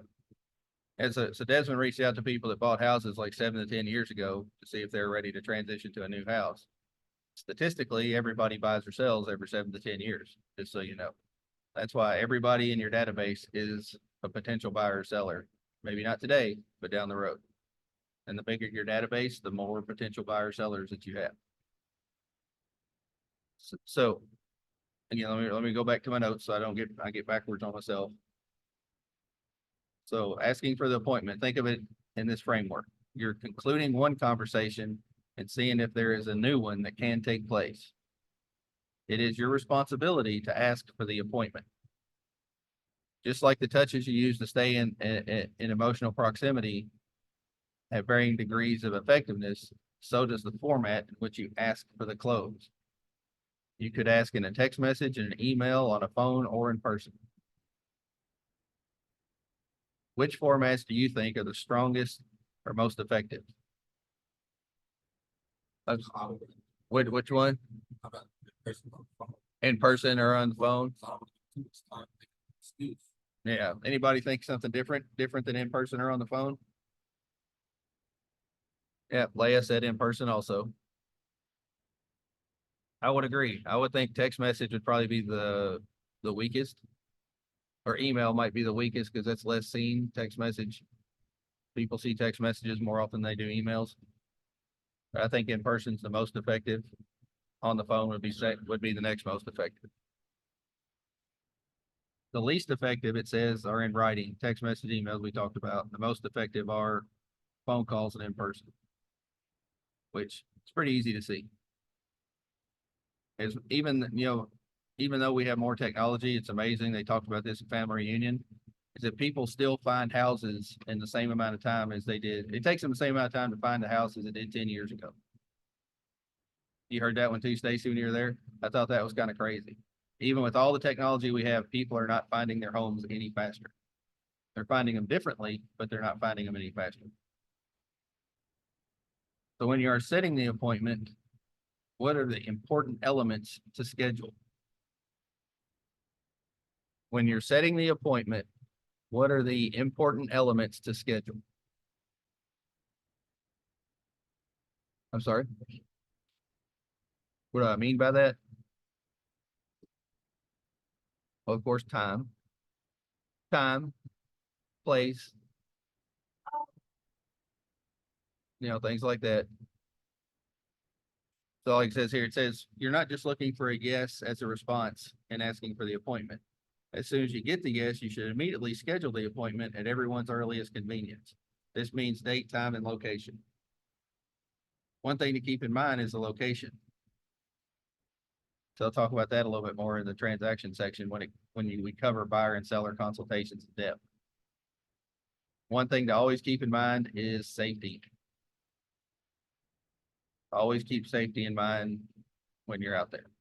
And so Desmond reached out to people that bought houses like 7 to 10 years ago to see if they're ready to transition to a new house. Statistically, everybody buys or sells every 7 to 10 years, just so you know. That's why everybody in your database is a potential buyer or seller. Maybe not today, but down the road. And the bigger your database, the more potential buyer sellers that you have. So again, let me go back to my notes so I get backwards on myself. So asking for the appointment, think of it in this framework. You're concluding one conversation and seeing if there is a new one that can take place. It is your responsibility to ask for the appointment. Just like the touches you use to stay in emotional proximity have varying degrees of effectiveness, so does the format in which you ask for the close. You could ask in a text message, in an email, on a phone, or in person. Which formats do you think are the strongest or most effective? Which one? In person or on the phone? Yeah, anybody think something different than in person or on the phone? Yeah, Leah said in person also. I would agree. I would think text message would probably be the weakest. Or email might be the weakest because that's less seen. Text message. People see text messages more often than they do emails. But I think in person's the most effective. On the phone would be the next most effective. The least effective, it says, are in writing. Text message, emails we talked about. The most effective are phone calls and in person, which it's pretty easy to see. Is even, even though we have more technology, it's amazing. They talked about this at family reunion, is that people still find houses in the same amount of time as they did. It takes them the same amount of time to find a house as it did 10 years ago. You heard that one too, Stacy, when you were there? I thought that was kind of crazy. Even with all the technology we have, people are not finding their homes any faster. They're finding them differently, but they're not finding them any faster. So when you are setting the appointment, what are the important elements to schedule? When you're setting the appointment, what are the important elements to schedule? I'm sorry? What do I mean by that? Well, of course, time, place, things like that. So like it says here, it says, you're not just looking for a yes as a response and asking for the appointment. As soon as you get the yes, you should immediately schedule the appointment at everyone's earliest convenience. This means date, time, and location. One thing to keep in mind is the location. So I'll talk about that a little bit more in the transaction section when we cover buyer and seller consultations in depth. One thing to always keep in mind is safety. Always keep safety in mind when you're out there.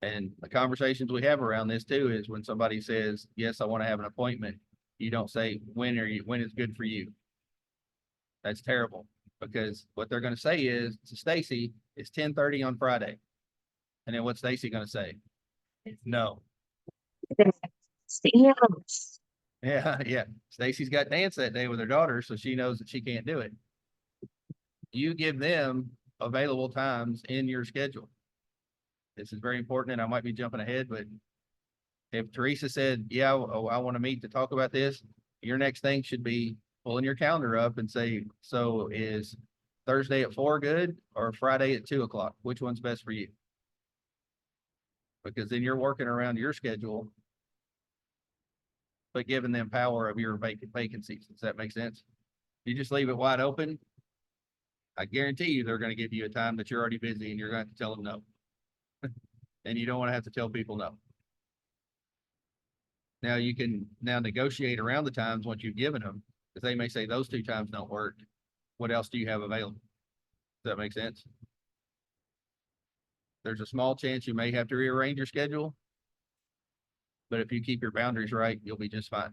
And the conversations we have around this too is when somebody says, yes, I want to have an appointment, you don't say, when is good for you? That's terrible, because what they're going to say is to Stacy, it's 10:30 on Friday. And then what's Stacy going to say? No. Yeah, yeah. Stacy's got dance that day with her daughter, so she knows that she can't do it. You give them available times in your schedule. This is very important, and I might be jumping ahead, but if Teresa said, yeah, I want to meet to talk about this, your next thing should be pulling your calendar up and say, so is Thursday at 4 good or Friday at 2 o'clock? Which one's best for you? Because then you're working around your schedule, but giving them power of your vacancies. Does that make sense? You just leave it wide open, I guarantee you they're going to give you a time that you're already busy and you're going to have to tell them no. And you don't want to have to tell people no. Now you can negotiate around the times once you've given them, because they may say those 2 times don't work. What else do you have available? Does that make sense? There's a small chance you may have to rearrange your schedule, but if you keep your boundaries right, you'll be just fine.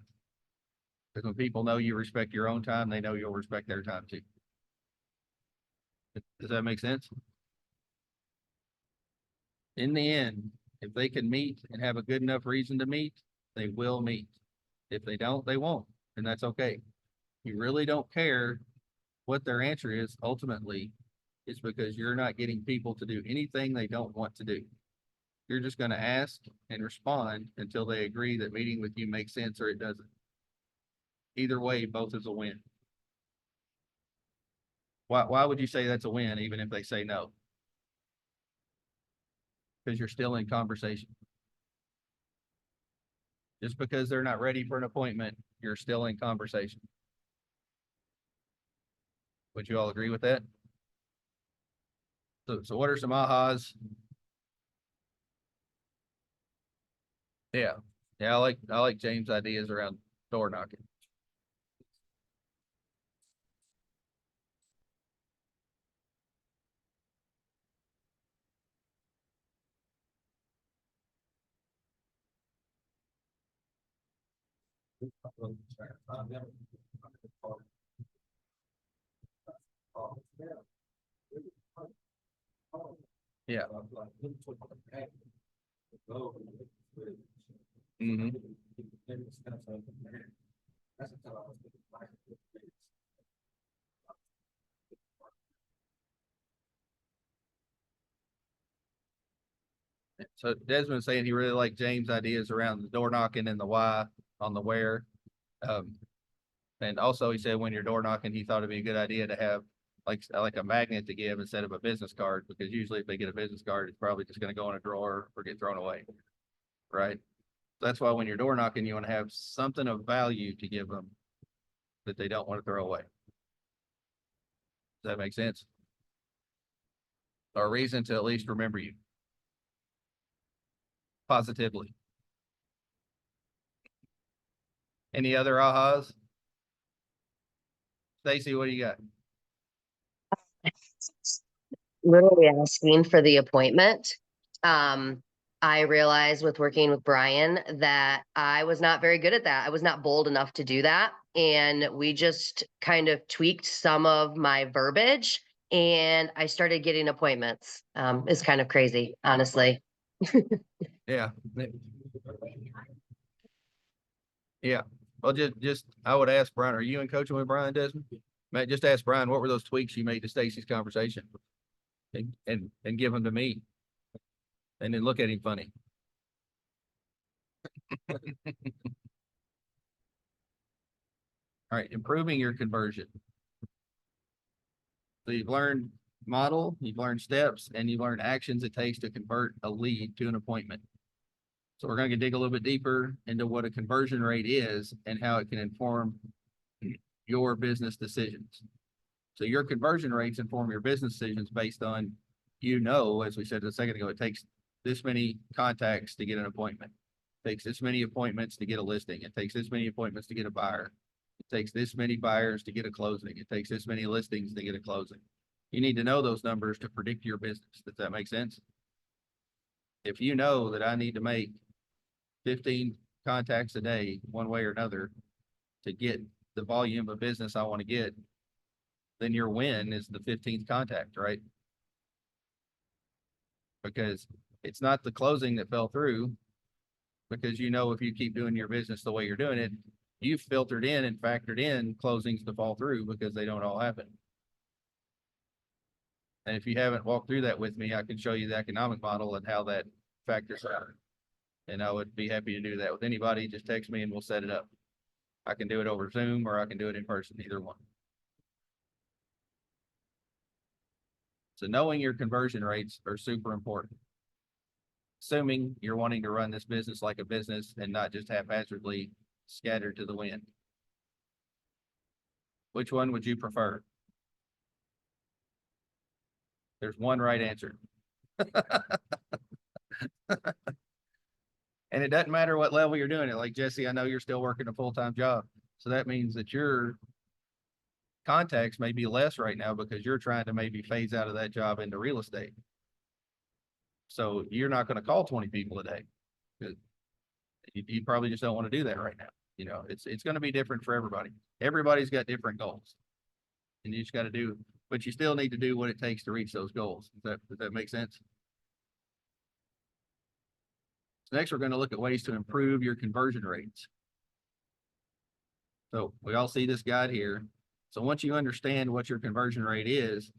Because when people know you respect your own time, they know you'll respect their time too. Does that make sense? In the end, if they can meet and have a good enough reason to meet, they will meet. If they don't, they won't, and that's okay. You really don't care what their answer is ultimately. It's because you're not getting people to do anything they don't want to do. You're just going to ask and respond until they agree that meeting with you makes sense or it doesn't. Either way, both is a win. Why would you say that's a win even if they say no? Because you're still in conversation. Just because they're not ready for an appointment, you're still in conversation. Would you all agree with that? So what are some ahas Yeah, I like James' ideas around door knocking. Yeah. Mhm. So Desmond's saying he really liked James' ideas around the door knocking and the why on the where. Um, and also he said when you're door knocking, he thought it'd be a good idea to have like a magnet to give instead of a business card, because usually if they get a business card, it's probably just going to go in a drawer or get thrown away. Right. That's why when you're door knocking, you want to have something of value to give them that they don't want to throw away. Does that make sense? Or a reason to at least remember you positively. Any other ahas? Stacy, what do you got? Literally asking for the appointment. I realized with working with Brian that I was not very good at that. I was not bold enough to do that. And we just kind of tweaked some of my verbiage and I started getting appointments. It's kind of crazy, honestly. Yeah. Yeah. Well, just I would ask Brian, are you in coaching with Brian, Desmond? Matt, just ask Brian, what were those tweaks you made to Stacy's conversation? And give them to me. And then look at him funny. All right, improving your conversion. So you've learned model, you've learned steps, and you've learned actions it takes to convert a lead to an appointment. So we're going to dig a little bit deeper into what a conversion rate is and how it can inform your business decisions. So your conversion rates inform your business decisions based on, as we said a second ago, it takes this many contacts to get an appointment. It takes this many appointments to get a listing. It takes this many appointments to get a buyer. It takes this many buyers to get a closing. It takes this many listings to get a closing. You need to know those numbers to predict your business. Does that make sense? If you know that I need to make 15 contacts a day, one way or another, to get the volume of business I want to get, then your win is the 15th contact, right? Because it's not the closing that fell through, because if you keep doing your business the way you're doing it, you've filtered in and factored in closings to fall through because they don't all happen. And if you haven't walked through that with me, I can show you the economic model and how that factors out. And I would be happy to do that with anybody. Just text me and we'll set it up. I can do it over Zoom or I can do it in person, either one. So knowing your conversion rates are super important. Assuming you're wanting to run this business like a business and not just haphazardly scattered to the wind. Which one would you prefer? There's one right answer. And it doesn't matter what level you're doing it. Like Jesse, I know you're still working a full-time job. So that means that your contacts may be less right now because you're trying to maybe phase out of that job into real estate. So you're not going to call 20 people a day. You probably just don't want to do that right now. It's going to be different for everybody. Everybody's got different goals. And you just got to do, but you still need to do what it takes to reach those goals. Does that make sense? So next, we're going to look at ways to improve your conversion rates. So we all see this guide here. So once you understand what your conversion rate is,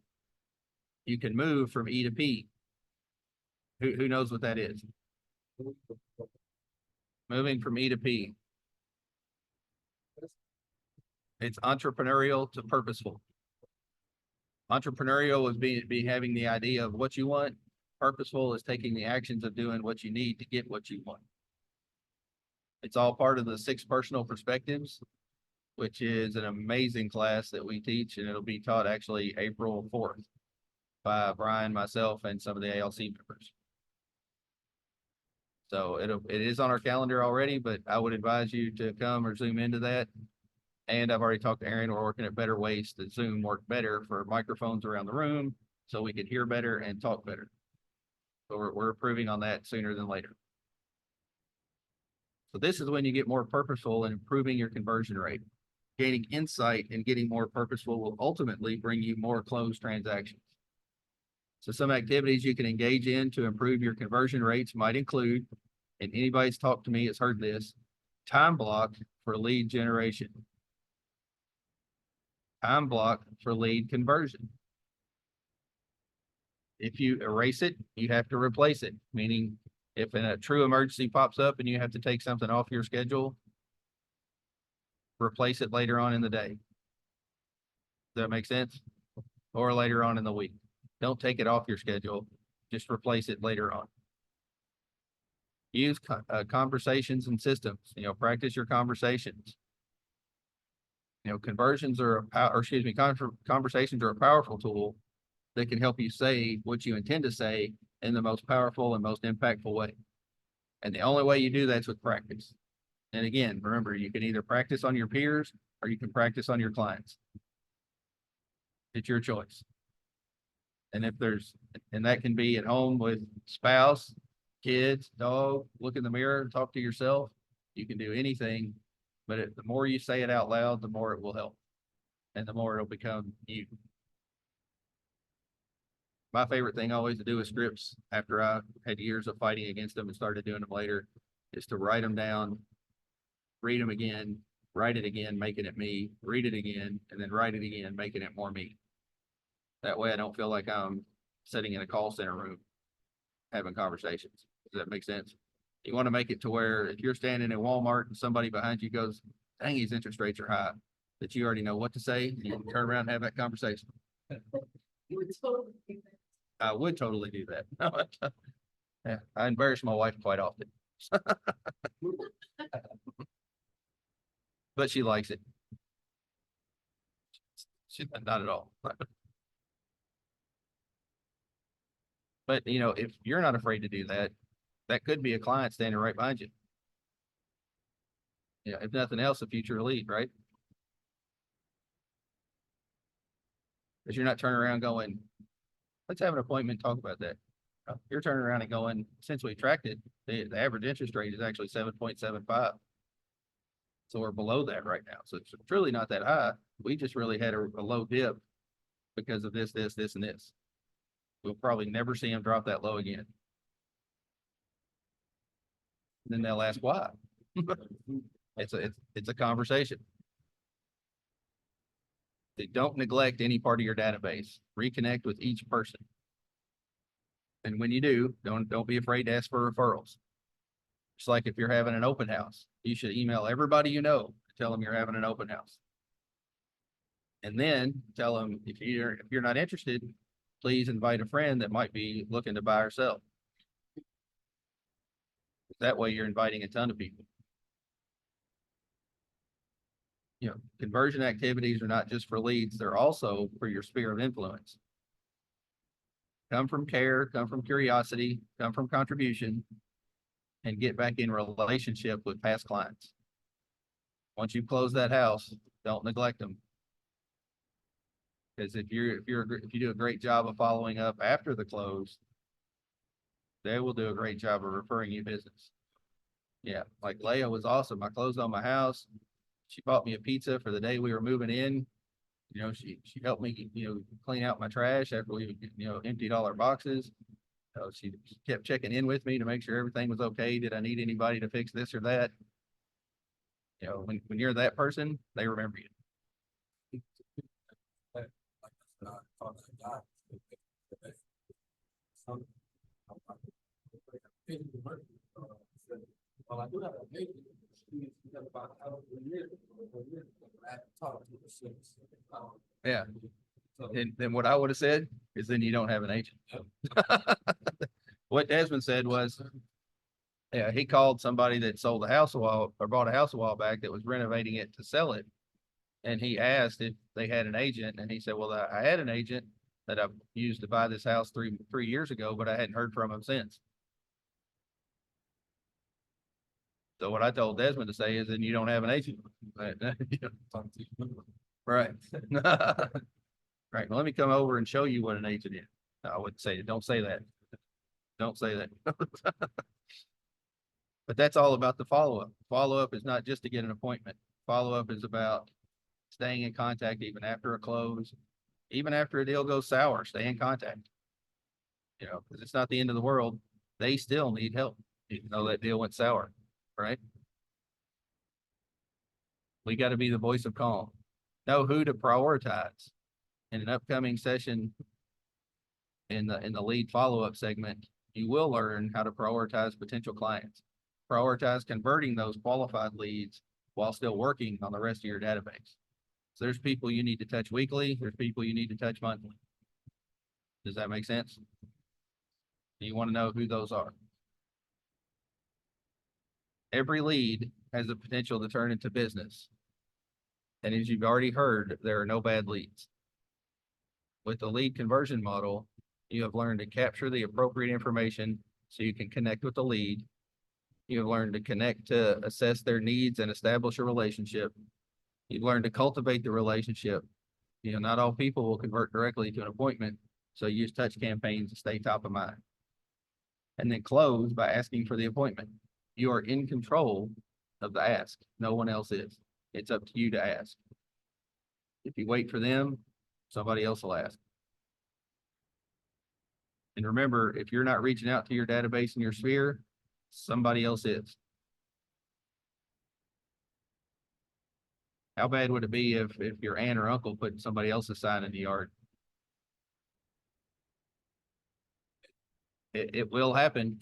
you can move from E to P. Who knows what that is? Moving from E to P. It's entrepreneurial to purposeful. Entrepreneurial is be having the idea of what you want. Purposeful is taking the actions of doing what you need to get what you want. It's all part of the 6 personal perspectives, which is an amazing class that we teach, and it'll be taught actually April 4th by Brian, myself, and some of the ALC members. So it is on our calendar already, but I would advise you to come or zoom into that. And I've already talked to Aaron. We're working at better ways to Zoom work better for microphones around the room so we can hear better and talk better. So we're improving on that sooner than later. So this is when you get more purposeful in improving your conversion rate. Gaining insight and getting more purposeful will ultimately bring you more closed transactions. So some activities you can engage in to improve your conversion rates might include, and anybody's talked to me has heard this, time block for lead generation. Time block for lead conversion. If you erase it, you have to replace it, meaning if a true emergency pops up and you have to take something off your schedule, replace it later on in the day. Does that make sense? Or later on in the week. Don't take it off your schedule. Just replace it later on. Use conversations and systems. Practice your conversations. Conversions are conversations are a powerful tool that can help you say what you intend to say in the most powerful and most impactful way. And the only way you do that's with practice. And again, remember, you can either practice on your peers or you can practice on your clients. It's your choice. And that can be at home with spouse, kids, dog, look in the mirror, talk to yourself. You can do anything, but the more you say it out loud, the more it will help. And the more it'll become you. My favorite thing always to do with scripts after I had years of fighting against them and started doing them later is to write them down, read them again, write it again, making it me, read it again, and then write it again, making it more me. That way I don't feel like I'm sitting in a call center room having conversations. Does that make sense? You want to make it to where if you're standing in Walmart and somebody behind you goes, dang, his interest rates are high, that you already know what to say, and you can turn around and have that conversation. I would totally do that. Yeah, I embarrass my wife quite often. But she likes it. She, not at all. But if you're not afraid to do that, that could be a client standing right behind you. Yeah, if nothing else, a future lead, right? Because you're not turning around going, let's have an appointment, talk about that. You're turning around and going, since we tracked it, the average interest rate is actually 7.75. So we're below that right now. So it's truly not that high. We just really had a low dip because of this, and this. We'll probably never see them drop that low again. Then they'll ask why. It's a conversation. Don't neglect any part of your database. Reconnect with each person. And when you do, don't be afraid to ask for referrals. It's like if you're having an open house, you should email everybody you know, tell them you're having an open house. And then tell them if you're not interested, please invite a friend that might be looking to buy or sell. That way you're inviting a ton of people. Conversion activities are not just for leads, they're also for your sphere of influence. Come from care, come from curiosity, come from contribution, and get back in relationship with past clients. Once you close that house, don't neglect them. Because if you do a great job of following up after the close, they will do a great job of referring you business. Yeah, like Leah was awesome. I closed on my house. She bought me a pizza for the day we were moving in. She helped me, clean out my trash after we, emptied all our boxes. She kept checking in with me to make sure everything was okay. Did I need anybody to fix this or that? When you're that person, they remember you. Well, I do have a baby. She's about 3 years. I haven't talked to her since. Yeah. So, And then what I would have said is then you don't have an agent. What Desmond said was, yeah, he called somebody that sold a house bought a house a while back that was renovating it to sell it. And he asked if they had an agent, and he said, well, I had an agent that I've used to buy this house three years ago, but I hadn't heard from him since. So what I told Desmond to say is, then you don't have an agent. Right. Right, well, let me come over and show you what an agent is. No, I wouldn't say it, don't say that. Don't say that. But that's all about the follow-up. Follow-up is not just to get an appointment. Follow-up is about staying in contact even after a close, even after a deal goes sour, stay in contact. You know, because it's not the end of the world. They still need help, even though that deal went sour, right? We got to be the voice of calm. Know who to prioritize. In an upcoming session in the lead follow-up segment, you will learn how to prioritize potential clients. Prioritize converting those qualified leads while still working on the rest of your database. So there's people you need to touch weekly. There's people you need to touch monthly. Does that make sense? You want to know who those are. Every lead has the potential to turn into business. And as you've already heard, there are no bad leads. With the lead conversion model, you have learned to capture the appropriate information so you can connect with the lead. You have learned to connect to assess their needs and establish a relationship. You've learned to cultivate the relationship. You know, not all people will convert directly to an appointment, so use touch campaigns to stay top of mind. And then close by asking for the appointment. You are in control of the ask. No one else is. It's up to you to ask. If you wait for them, somebody else will ask. And remember, if you're not reaching out to your database in your sphere, somebody else is. How bad would it be if your aunt or uncle put somebody else's sign in the yard? It will happen.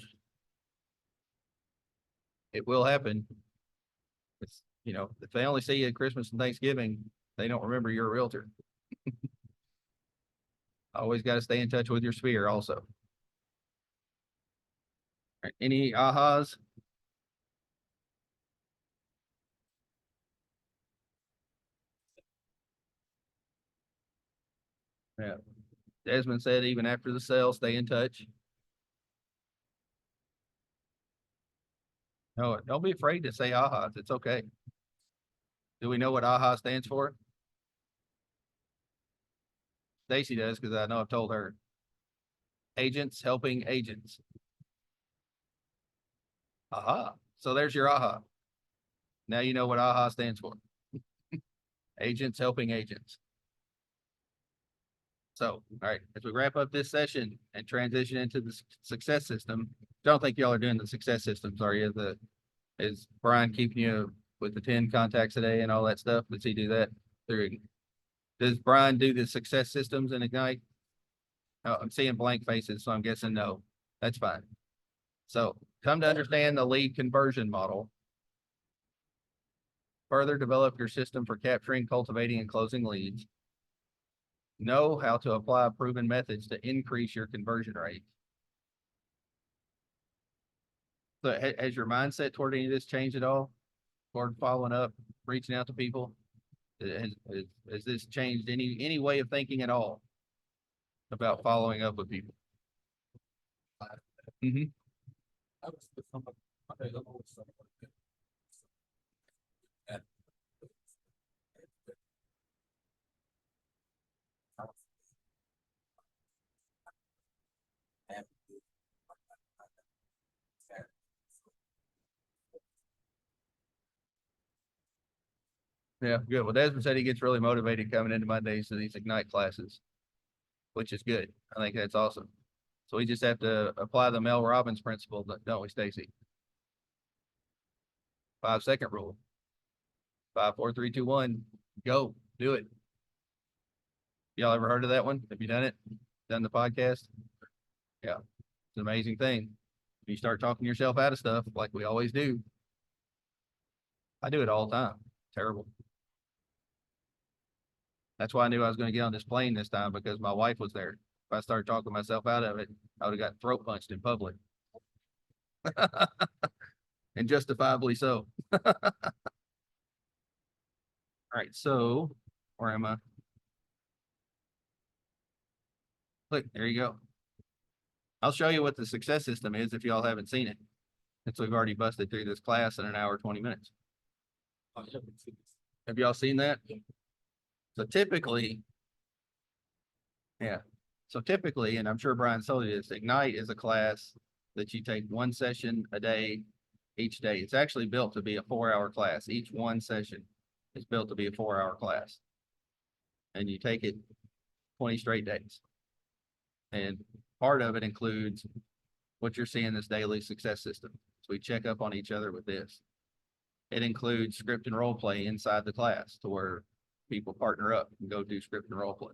It will happen. It's, you know, if they only see you at Christmas and Thanksgiving, they don't remember you're a realtor. Always got to stay in touch with your sphere also. All right, any ahas? Yeah. Desmond said even after the sale, stay in touch. No, don't be afraid to say ahas. It's okay. Do we know what AHA stands for? Stacy does, because I know I've told her. Agents helping agents. Aha. So there's your AHA. Now you know what AHA stands for. Agents helping agents. So, all right, as we wrap up this session and transition into the success system, don't think y'all are doing the success systems, are you? Is Brian keeping you with the 10 contacts a day and all that stuff? Does he do that? Does Brian do the success systems in Ignite? Oh, I'm seeing blank faces, so I'm guessing no. That's fine. So come to understand the lead conversion model. Further develop your system for capturing, cultivating, and closing leads. Know how to apply proven methods to increase your conversion rate. So has your mindset toward any of this changed at all? Toward following up, reaching out to people? Has this changed any way of thinking at all about following up with people? Mm-hmm. Yeah, good. Well, Desmond said he gets really motivated coming into Mondays to these Ignite classes, which is good. I think that's awesome. So we just have to apply the Mel Robbins principle, don't we, Stacy? 5-second rule. 5, 4, 3, 2, 1. Go. Do it. Y'all ever heard of that one? Have you done it? Done the podcast? Yeah. It's an amazing thing. You start talking yourself out of stuff like we always do. I do it all the time. Terrible. That's why I knew I was going to get on this plane this time, because my wife was there. If I started talking myself out of it, I would have got throat punched in public. And justifiably so. All right, so where am I? Look, there you go. I'll show you what the success system is if y'all haven't seen it. And so we've already busted through this class in an hour, 20 minutes. Oh, yeah, we see this. Have y'all seen that? So typically, and I'm sure Brian told you this, Ignite is a class that you take one session a day, each day. It's actually built to be a 4-hour class. Each one session is built to be a 4-hour class. And you take it 20 straight days. And part of it includes what you're seeing, this daily success system. So we check up on each other with this. It includes script and role play inside the class to where people partner up and go do script and role play.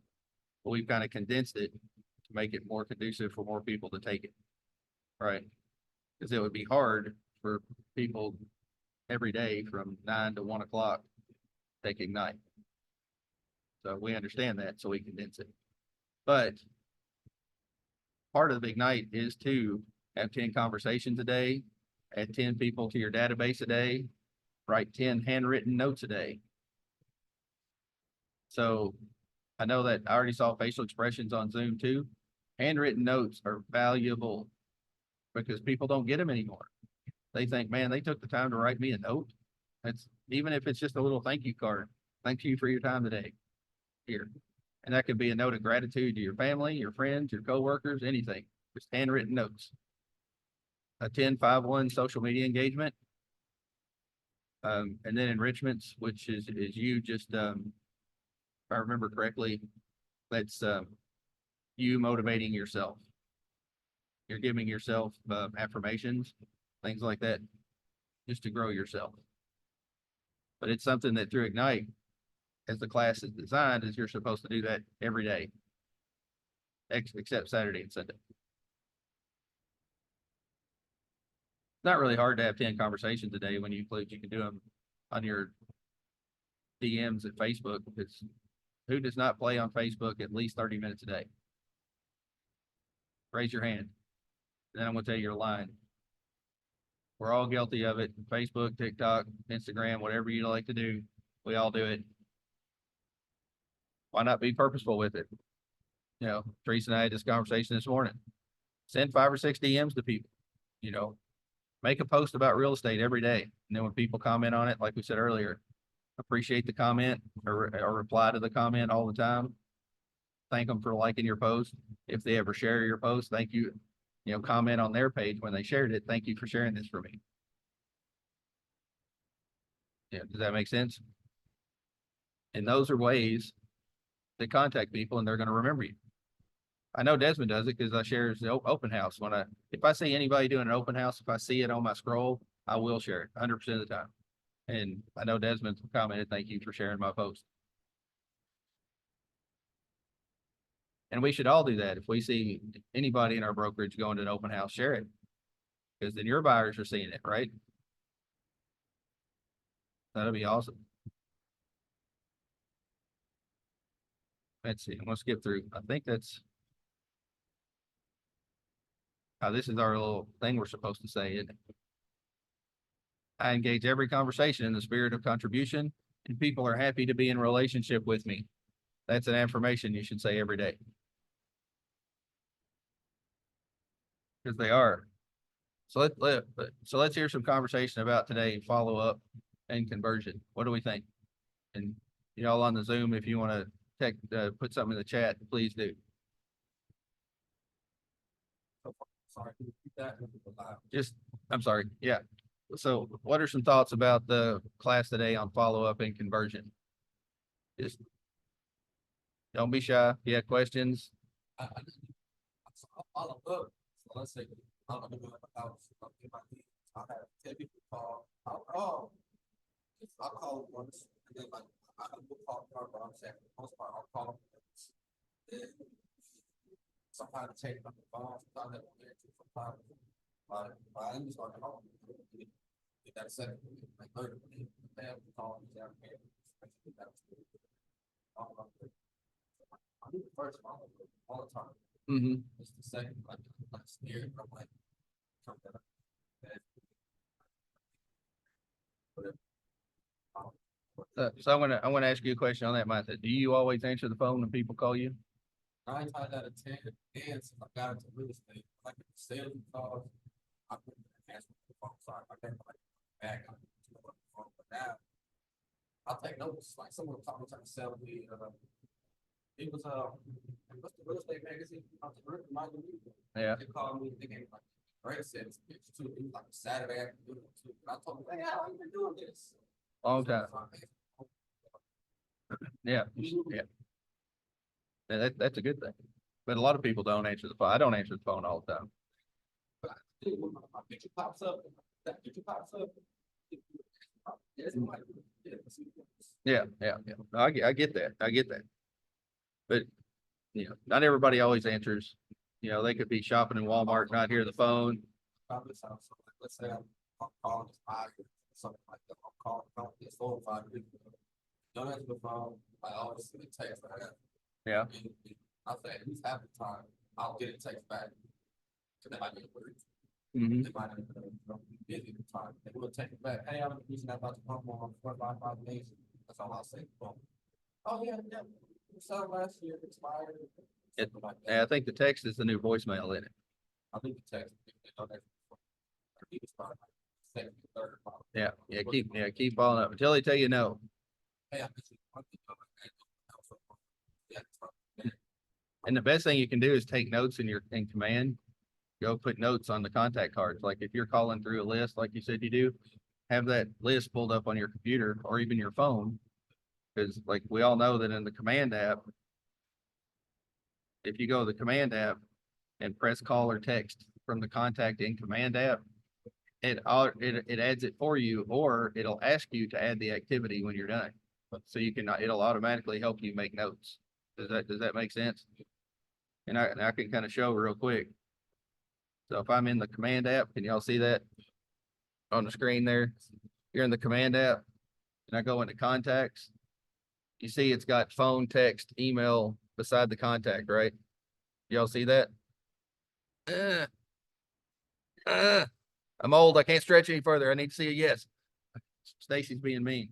But we've kind of condensed it to make it more conducive for more people to take it. Right? Because it would be hard for people every day from 9 to 1 o'clock to take Ignite. So we understand that, so we condense it. But part of the Ignite is to have 10 conversations a day, add 10 people to your database a day, write 10 handwritten notes a day. So I know that I already saw facial expressions on Zoom too. Handwritten notes are valuable because people don't get them anymore. They think, man, they took the time to write me a note. That's, even if it's just a little thank you card. Thank you for your time today. Here. And that could be a note of gratitude to your family, your friends, your coworkers, anything. Just handwritten notes. A 10-5-1 social media engagement. And then enrichments, which is you just, if I remember correctly, that's you motivating yourself. You're giving yourself affirmations, things like that, just to grow yourself. But it's something that through Ignite, as the class is designed, is you're supposed to do that every day, except Saturday and Sunday. Not really hard to have 10 conversations a day when you include, you can do them on your DMs at Facebook. It's who does not play on Facebook at least 30 minutes a day? Raise your hand. Then I'm going to tell you your line. We're all guilty of it. Facebook, TikTok, Instagram, whatever you like to do, we all do it. Why not be purposeful with it? You know, Teresa and I had this conversation this morning. Send 5 or 6 DMs to people, you know, make a post about real estate every day. And then when people comment on it, like we said earlier, appreciate the comment or reply to the comment all the time. Thank them for liking your post. If they ever share your post, thank you. You know, comment on their page when they shared it. Thank you for sharing this for me. Yeah, does that make sense? And those are ways to contact people and they're going to remember you. I know Desmond does it because I share his open house. If I see anybody doing an open house, if I see it on my scroll, I will share it 100% of the time. And I know Desmond commented, thank you for sharing my post. And we should all do that. If we see anybody in our brokerage going to an open house, share it. Because then your buyers are seeing it, right? That'll be awesome. Let's see. I'm going to skip through. I think that's. This is our little thing we're supposed to say, isn't it? I engage every conversation in the spirit of contribution, and people are happy to be in relationship with me. That's an affirmation you should say every day. Because they are. So let's hear some conversation about today, follow up and conversion. What do we think? And y'all on the Zoom, if you want to put something in the chat, please do. Sorry, can you repeat that? I'm sorry. Yeah. So what are some thoughts about the class today on follow up and conversion? Just don't be shy. If you have questions. I follow up. So let's say I'm gonna do a house. In my team, I have 10 people call. I'll call once, and then like I will call but I'm saying for the most part I'll call once. Then sometimes take on the phone. Sometimes I end start calling. Get that second, like 30 minutes. They have to call me down here. I do the first one all the time. Mm-hmm. It's the second, like scared. I'm like, something. So I want to ask you a question on that, Martha. Do you always answer the phone when people call you? 9 times out of 10, and since I got into real estate, like if the sales calls, I put the answer to the phone. So notes, like someone was talking, trying to sell the, it was, what's the real estate magazine? Yeah. They called me, they gave me like, Greg said it's pitch too, it was like a Saturday afternoon too, and I told them, hey, how you been doing this? Long time. Yeah, yeah. Yeah, that's a good thing. But a lot of people don't answer the phone. I don't answer the phone all the time. But I do, when my picture pops up, that picture pops up. Yes, I'm like, yeah, let's see what it is. Yeah. No, I get that. I get that. But, not everybody always answers. They could be shopping in Walmart, not hear the phone. Probably sounds so, like, let's say I'm calling this five, something like that, I'm calling this 4 or 5 people. Don't answer the phone, I always send a text, I have. Yeah. And I say, at least half the time, I'll get a text back. So they might be worried. Mhm. They might be busy at the time, they will take it back, hey, I'm using that about to pump on 4 or 5 days, that's all I'll say. Boom. Oh, yeah, so last year expired. something like that. And I think the text is the new voicemail in it. I think the text. if they don't answer the phone, I think it's probably like second, third, probably. Keep following up until they tell you no. Hey, I missed one thing, yeah, it's fine. And the best thing you can do is take notes in command. Go put notes on the contact cards. Like if you're calling through a list, like you said you do, have that list pulled up on your computer or even your phone. Because like we all know that in the command app, if you go to the command app and press call or text from the contact in command app, it adds it for you, or it'll ask you to add the activity when you're done. So it'll automatically help you make notes. Does that make sense? And I can kind of show real quick. So if I'm in the command app, can y'all see that on the screen there? You're in the command app and I go into contacts. You see it's got phone, text, email beside the contact, right? Y'all see that? I'm old. I can't stretch any further. I need to see a yes. Stacy's being mean.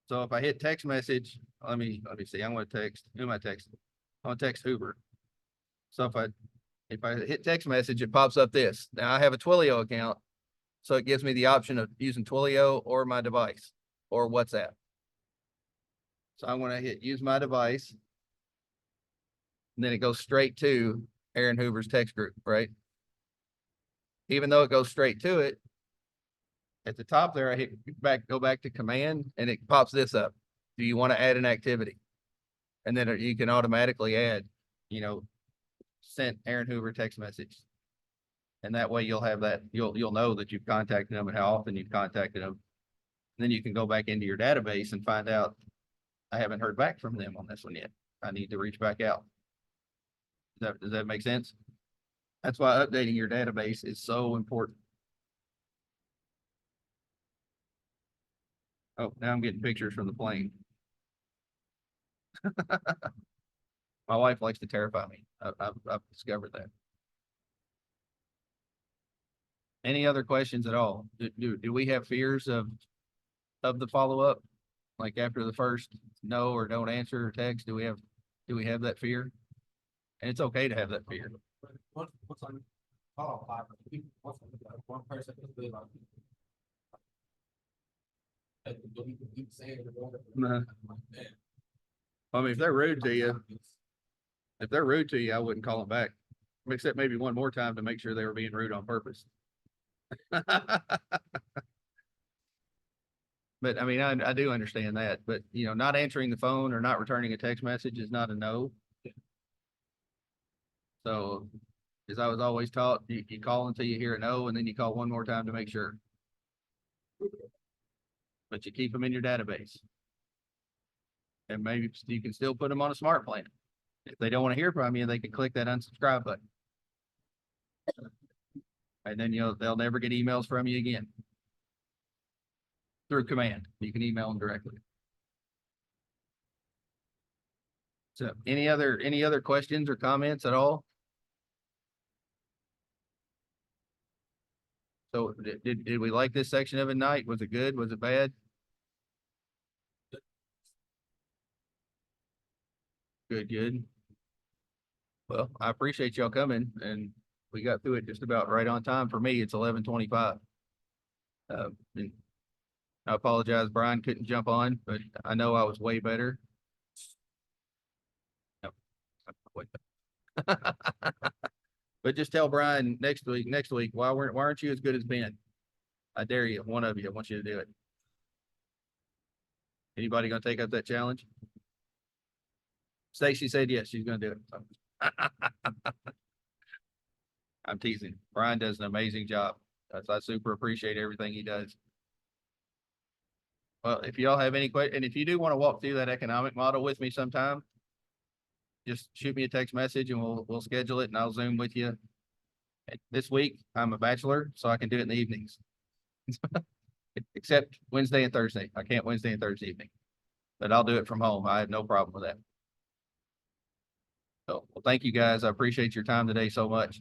So if I hit text message, let me see. I'm going to text. Who am I texting? I'm going to text Hoover. So if I hit text message, it pops up this. Now I have a Twilio account, so it gives me the option of using Twilio or my device or WhatsApp. So I'm going to hit use my device. And then it goes straight to Aaron Hoover's text group, right? Even though it goes straight to it, at the top there, I hit go back to command and it pops this up. Do you want to add an activity? And then you can automatically add, sent Aaron Hoover text message. And that way you'll have that, you'll know that you've contacted them and how often you've contacted them. Then you can go back into your database and find out, I haven't heard back from them on this one yet. I need to reach back out. Does that make sense? That's why updating your database is so important. Oh, now I'm getting pictures from the plane. My wife likes to terrify me. I've discovered that. Any other questions at all? Do we have fears of the follow-up? Like after the first no or don't answer or text, do we have that fear? And it's okay to have that fear. What's on call, 5 people, one person is really like. Keep saying it, Uh-huh. I mean, if they're rude to you, I wouldn't call them back. Except maybe one more time to make sure they were being rude on purpose. But I mean, I do understand that, but not answering the phone or not returning a text message is not a no. So, as I was always taught, you call until you hear a no, and then you call one more time to make sure. But you keep them in your database. And maybe you can still put them on a smart plan. If they don't want to hear from you, they can click that unsubscribe button. And then they'll never get emails from you again. Through command. You can email them directly. So any other questions or comments at all? So did we like this section of it night? Was it good? Was it bad? Good. Well, I appreciate y'all coming, and we got through it just about right on time. For me, it's 11:25. I apologize, Brian couldn't jump on, but I know I was way better. No, I'm way better. But just tell Brian next week, why aren't you as good as Ben? I dare you, one of you, I want you to do it. Anybody gonna take up that challenge? Stacy said yes, she's gonna do it. So. I'm teasing. Brian does an amazing job. I super appreciate everything he does. Well, if y'all have any questions, and if you do want to walk through that economic model with me sometime, just shoot me a text message and we'll schedule it and I'll Zoom with you. And this week, I'm a bachelor, so I can do it in the evenings. Except Wednesday and Thursday. I can't Wednesday and Thursday evening. But I'll do it from home. I have no problem with that. So, well, thank you guys. I appreciate your time today so much.